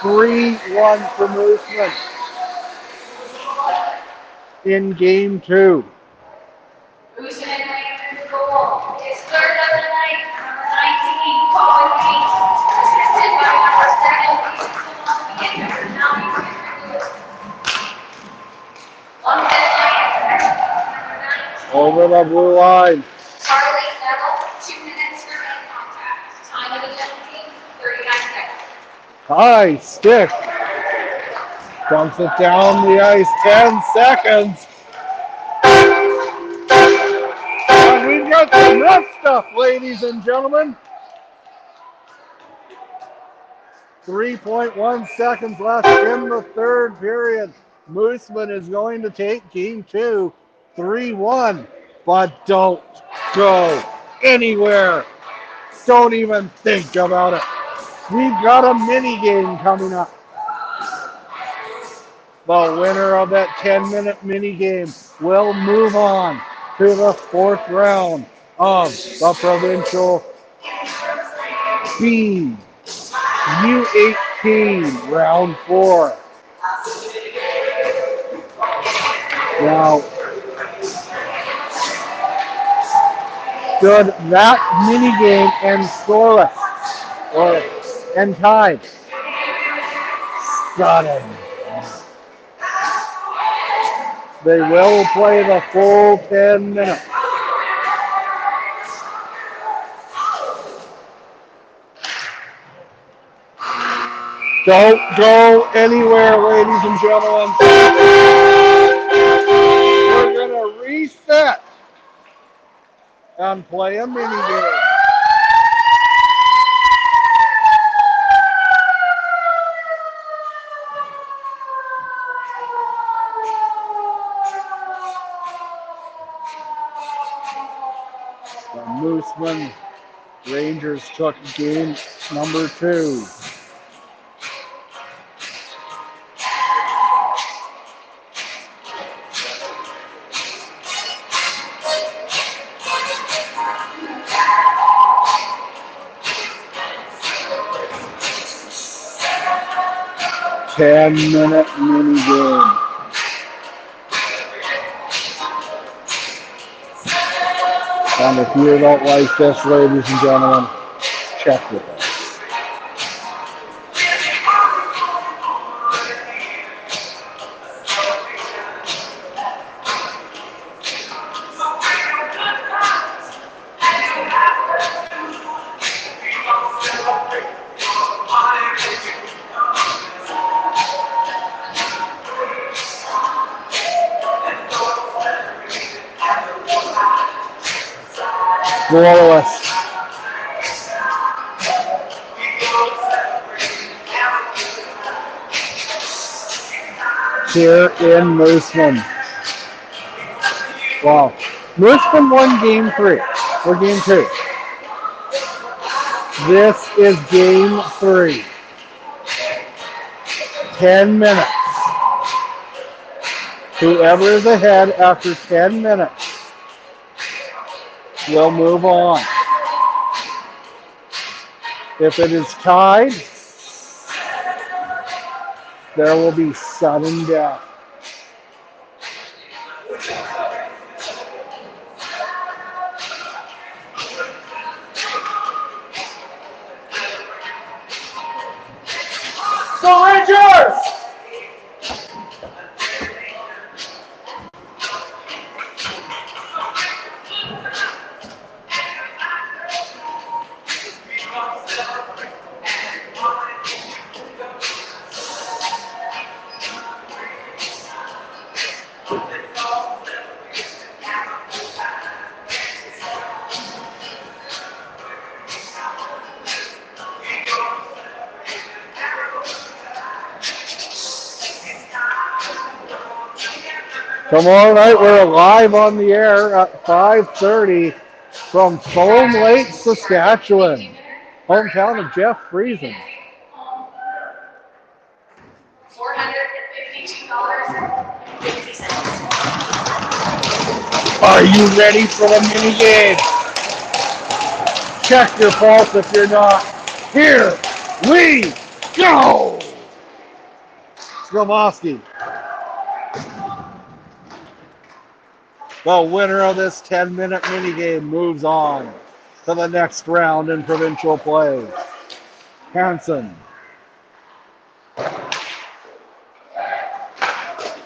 A: 3-1 for Mooseman. in game 2.
B: Moosomin Rangers goal is third of the night, number 19, Colin Pete, assisted by number 7, and number 9, Lumsden Monarchs, number 19.
A: Over the blue line.
B: Charlie Neville, 2 minutes remaining contact. Time of the penalty, 39 seconds.
A: High stick. Dumps it down the ice. 10 seconds. And we've got some rough stuff, ladies and gentlemen. 3.1 seconds left in the third period. Moosomin is going to take game 2, 3-1. But don't go anywhere. Don't even think about it. We've got a mini game coming up. The winner of that 10-minute mini game will move on to the 4th round of the provincial B u18 round 4. Now, should that mini game end scoreless or end tied, sudden, they will play the full 10 minutes. Don't go anywhere, ladies and gentlemen. We're going to reset and play a mini game. The Moosomin Rangers took game number 2. Ten-minute mini game. And if you don't like this, ladies and gentlemen, check with us. Scoreless. Here in Moosomin. Wow. Moosomin won game 3, or game 2. This is game 3. 10 minutes. Whoever is ahead after 10 minutes will move on. If it is tied, there will be sudden death. The Rangers! Tomorrow night we're live on the air at 5:30 from Foam Lake, Saskatchewan, hometown of Jeff Friesen.
B: $452.50.
A: Are you ready for the mini game? Check your pulse if you're not. Here we go! Skromowski. The winner of this 10-minute minigame moves on to the next round in provincial play. Hansen.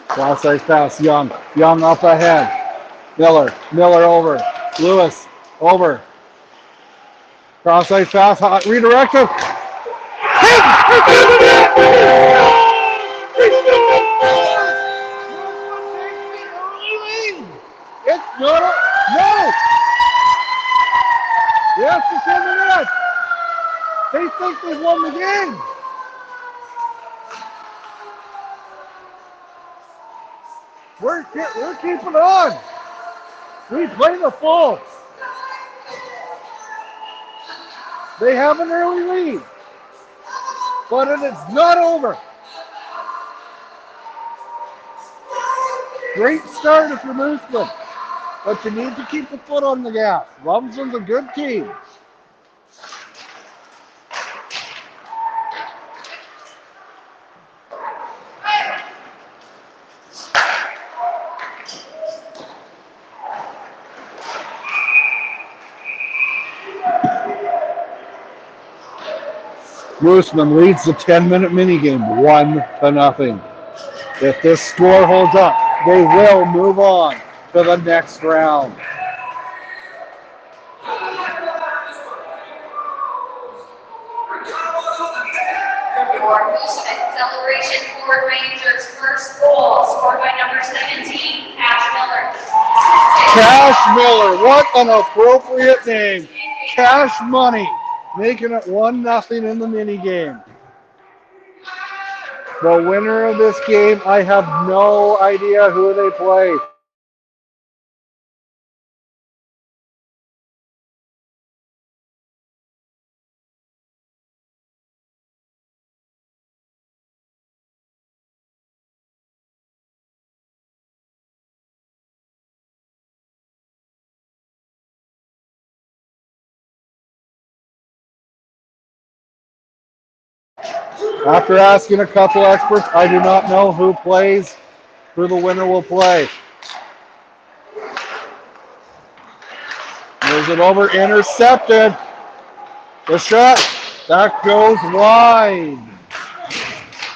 A: Cross ice pass, Young. Young up ahead. Miller. Miller over. Lewis over. Cross ice pass, redirected. It's not a, no! Yes, it's in the net. They think they've won the game. We're keeping on. We play the full. They have an early lead, but it's not over. Great start if you're Moosomin, but you need to keep the foot on the gas. Lumsden's a good team. Moosomin leads the 10-minute minigame 1-0. If this score holds up, they will move on to the next round.
B: Your Moosomin Celebration Ford Rangers first goal scored by number 17, Cash Miller.
A: Cash Miller, what an appropriate name. Cash Money, making it 1-0 in the minigame. The winner of this game, I have no idea who they play. After asking a couple experts, I do not know who the winner will play. Moves it over, intercepted. The shot, that goes wide.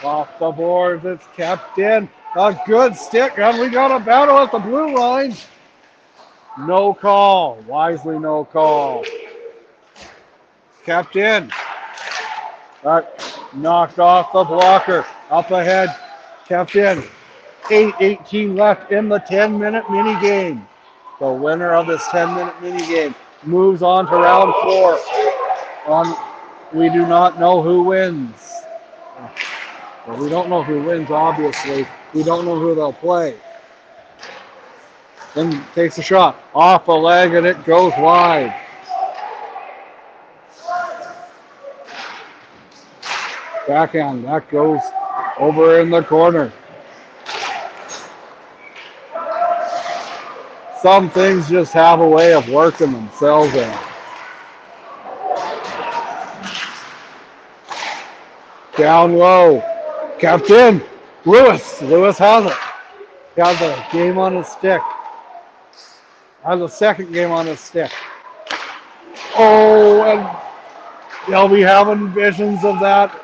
A: Off the board, it's kept in. A good stick, and we got a battle at the blue line. No call, wisely no call. Kept in. Knocked off the blocker. Up ahead, kept in. 8:18 left in the 10-minute minigame. The winner of this 10-minute minigame moves on to round 4. We do not know who wins. Well, we don't know who wins, obviously. We don't know who they'll play. Then takes a shot. Off a leg, and it goes wide. Backhand, that goes over in the corner. Some things just have a way of working themselves out. Down low. Kept in. Lewis. Lewis has it. Has a game on his stick. Has a second game on his stick. Oh, and he'll be having visions of that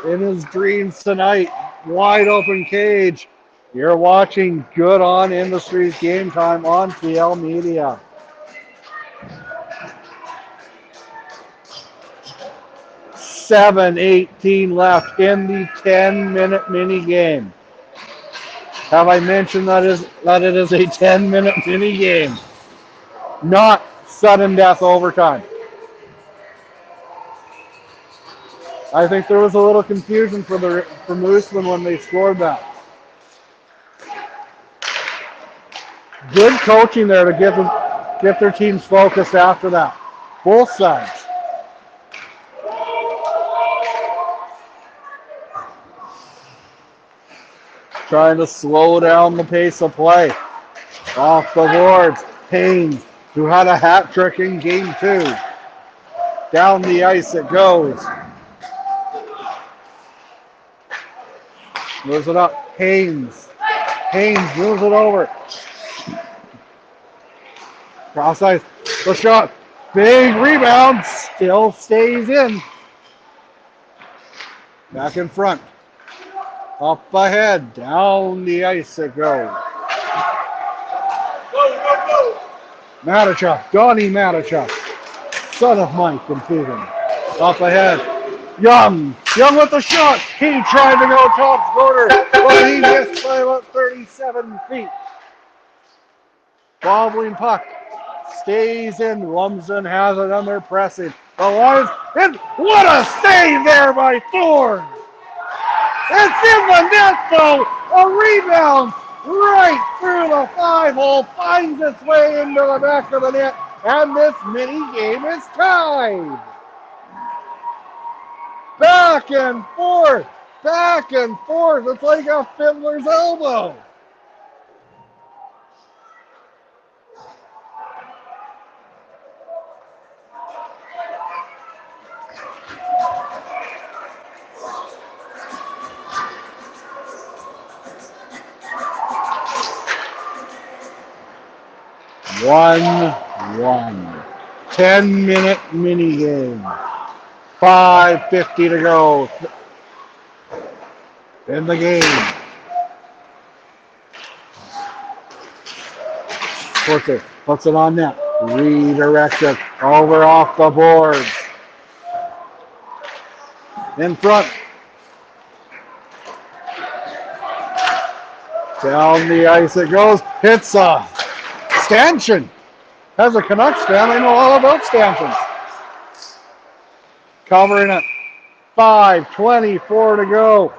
A: in his dreams tonight. Wide open cage. You're watching Good On Industries Game Time on PL Media. $7:18 left in the 10-minute mini game. Have I mentioned that it is a 10-minute mini game, not sudden death overtime? I think there was a little confusion for Moosomin when they scored that. Good coaching there to get their teams focused after that. Both sides. Trying to slow down the pace of play. Off the boards, Haynes, who had a hat trick in game 2. Down the ice it goes. Moves it up, Haynes. Haynes moves it over. Cross ice. The shot. Big rebound. Still stays in. Back in front. Up ahead. Down the ice it goes. Matichuk. Donnie Matichuk. Son of Mike and Keegan. Up ahead. Young. Young with the shot. He tried to go top corner, but he missed by about 37 feet. Bobbling puck. Stays in. Lumsden has it on their pressing. The Lions. And what a save there by Thorne. It's in the net though. A rebound right through the 5-hole. Finds its way into the back of the net. And this mini game is tied. Back and forth. Back and forth. It's like a fiddler's elbow. One. 10-minute mini game. 5:50 to go in the game. Porter puts it on net. Redirects it over off the boards. In front. Down the ice it goes. Hits a stanchion. As a Canucks fan, I know all about stanchions. Covering it. 5:24 to go.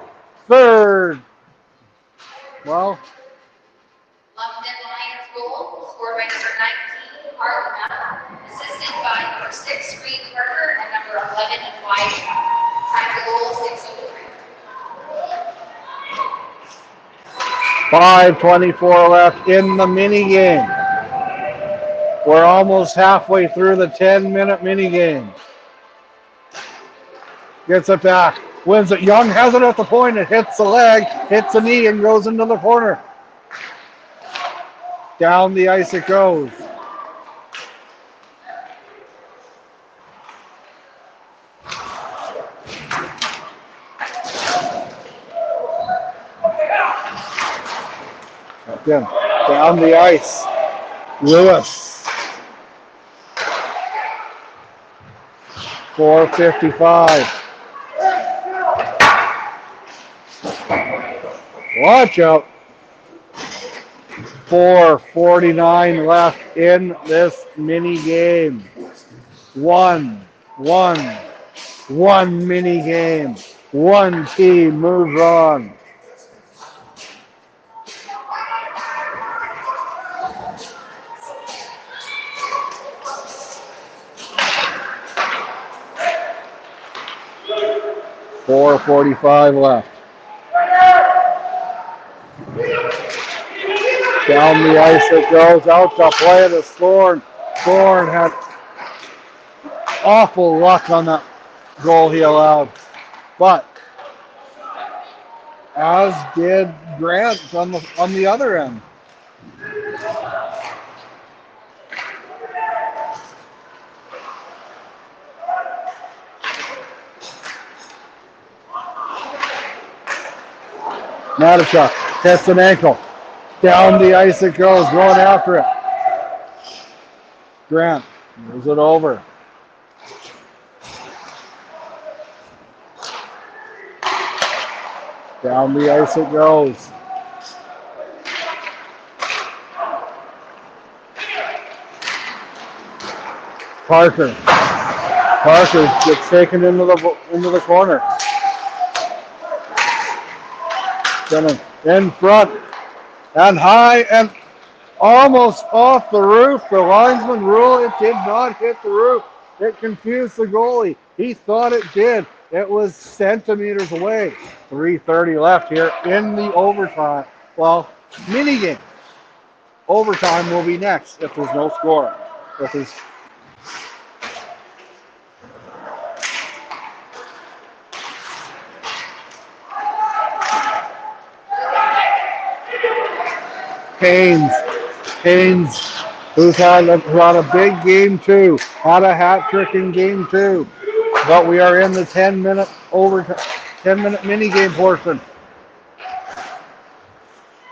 A: Third. Well.
B: Lumsden Lions goal, scored by number 19, Hartman, assisted by number 6, Reed Parker, and number 11, Wyatt. Time to goal, 6:03.
A: 5:24 left in the mini game. We're almost halfway through the 10-minute mini game. Gets it back. Wins it. Young has it at the point. It hits the leg, hits the knee, and goes into the corner. Down the ice it goes. Again, down the ice. Lewis. 4:55. Watch out. 4:49 left in this mini game. One mini game. One team moves on. .45 left. Down the ice it goes, out to play to Thorne. Thorne had awful luck on that goal he allowed. But as did Grant on the other end. Matichuk hits an ankle. Down the ice it goes, going after it. Grant moves it over. Down the ice it goes. Parker gets taken into the corner. In front and high and almost off the roof. The linesman ruled it did not hit the roof. It confused the goalie. He thought it did. It was centimeters away. 3:30 left here in the overtime. Well, mini game. Overtime will be next if there's no score. If there's Haynes who's had a big game too, had a hat trick in game two. But we are in the 10-minute overtime, 10-minute mini game portion.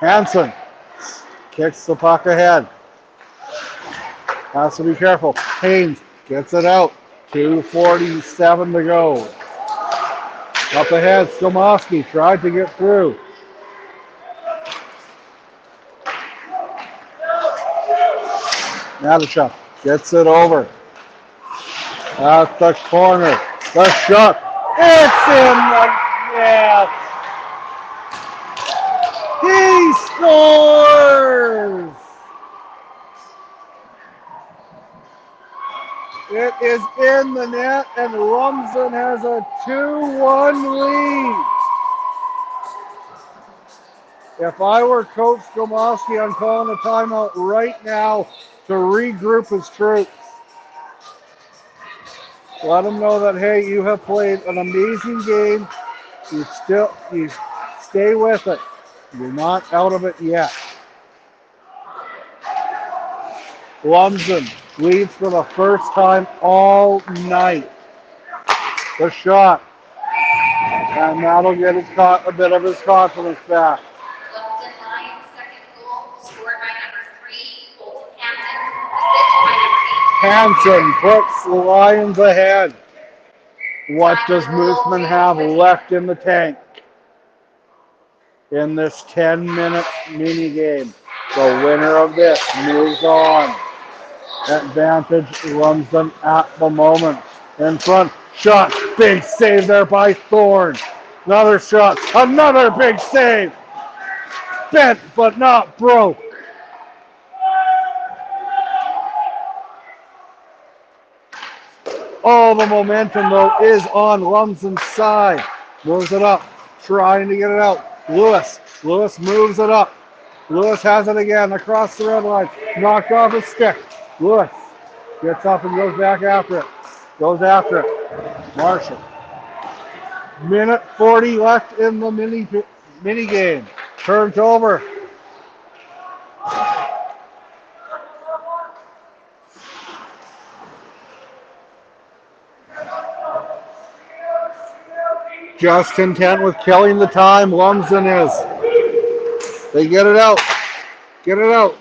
A: Hansen kicks the puck ahead. Has to be careful. Haynes gets it out. 2:47 to go. Up ahead, Skomowski tried to get through. Natashuk gets it over. At the corner. The shot. It's in the net. He scores! It is in the net, and Lumsden has a 2-1 lead. If I were Coach Skomowski, I'm calling a timeout right now to regroup his troops. Let him know that, hey, you have played an amazing game. You stay with it. You're not out of it yet. Lumsden leads for the first time all night. The shot. And that'll get a bit of his confidence back.
B: Lumsden Lions' second goal, scored by number 3, Colton Hansen.
A: Hansen puts the Lions ahead. What does Moosomin have left in the tank in this 10-minute mini game? The winner of this moves on. Advantage Lumsden at the moment. In front, shot, big save there by Thorne. Another shot, another big save. Bent but not broke. All the momentum, though, is on Lumsden's side. Moves it up, trying to get it out. Lewis moves it up. Lewis has it again across the red line. Knocked off his stick. Lewis gets up and goes back after it. Goes after it. Marshall. Minute 40 left in the mini game. Turns over. Just content with killing the time, Lumsden is. They get it out. Get it out.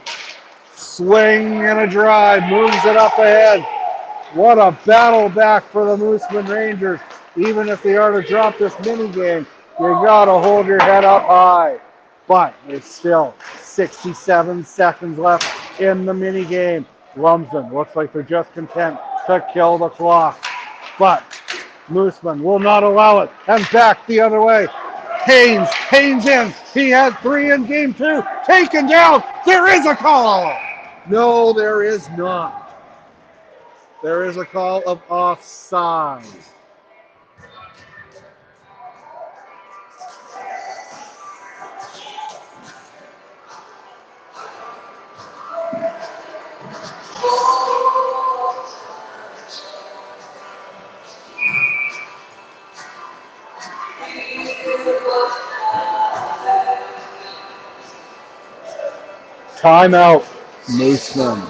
A: Swing and a drive. Moves it up ahead. What a battle back for the Moosomin Rangers. Even if they are to drop this mini game, you gotta hold your head up high. But there's still 67 seconds left in the mini game. Lumsden looks like they're just content to kill the clock. But Moosomin will not allow it. And back the other way. Haynes in. He had 3 in game 2. Taken down. There is a call. No, there is not. There is a call of offside. Timeout, Moosomin.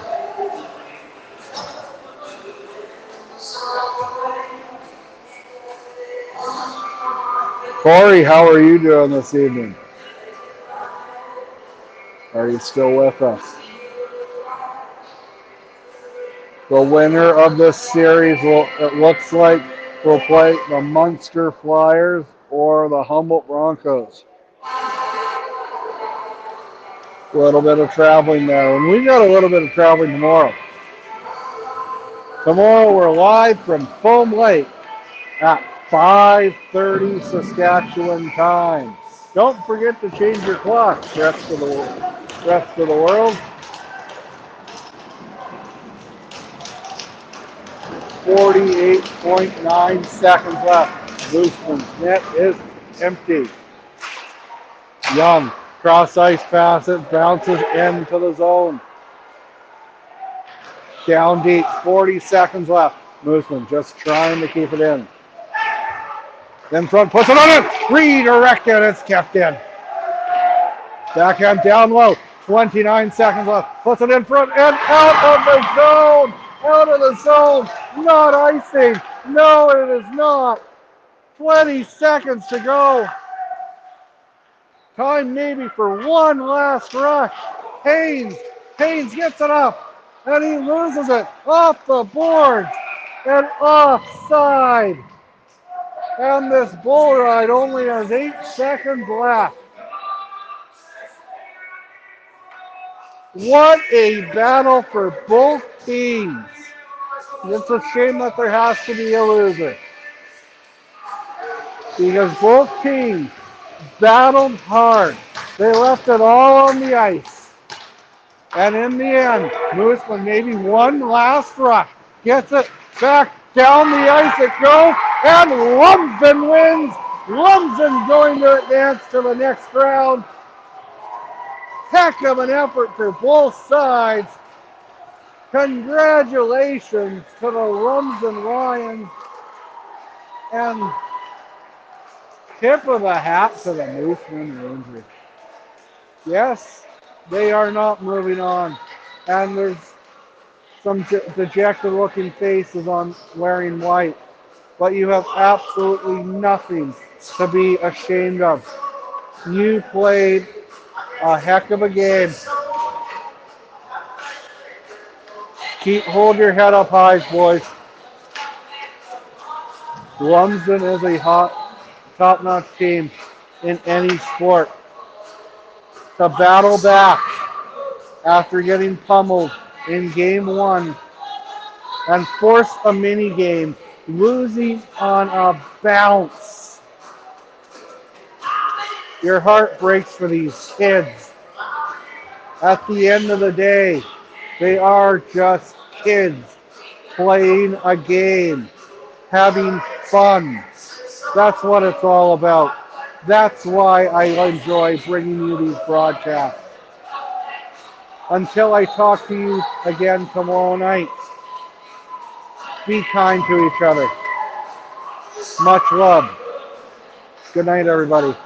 A: Corey, how are you doing this evening? Are you still with us? The winner of this series it looks like, will play the Munster Flyers or the Humboldt Broncos. A little bit of traveling there. And we got a little bit of traveling tomorrow. Tomorrow we're live from Foam Lake at 5:30 Saskatchewan time. Don't forget to change your clocks, rest of the world. 48.9 seconds left. Moosomin's net is empty. Young, cross ice pass it, bounces into the zone. Down deep, 40 seconds left. Moosomin just trying to keep it in. In front, puts it on it, redirected, it's kept in. Backhand down low, 29 seconds left. Puts it in front and out of the zone. Out of the zone. Not icing. No, it is not. 20 seconds to go. Time maybe for one last rush. Haynes gets it up and he loses it off the boards and offside. And this bull ride only has 8 seconds left. What a battle for both teams. It's a shame that there has to be a loser, because both teams battled hard. They left it all on the ice. And in the end, Moosomin maybe one last rush. Gets it back down the ice it goes, and Lumsden wins. Lumsden going to advance to the next round. Heck of an effort for both sides. Congratulations to the Lumsden Lions, and tip of the hat to the Moosomin Rangers. Yes, they are not moving on, and there's some dejected looking faces on wearing white, but you have absolutely nothing to be ashamed of. You played a heck of a game. Hold your head up high, boys. Lumsden is a top-notch team in any sport. To battle back after getting pummeled in game one and force a mini game, losing on a bounce. Your heart breaks for these kids. At the end of the day, they are just kids playing a game, having fun. That's what it's all about. That's why I enjoy bringing you these broadcasts. Until I talk to you again tomorrow night, be kind to each other. Much love. Good night, everybody.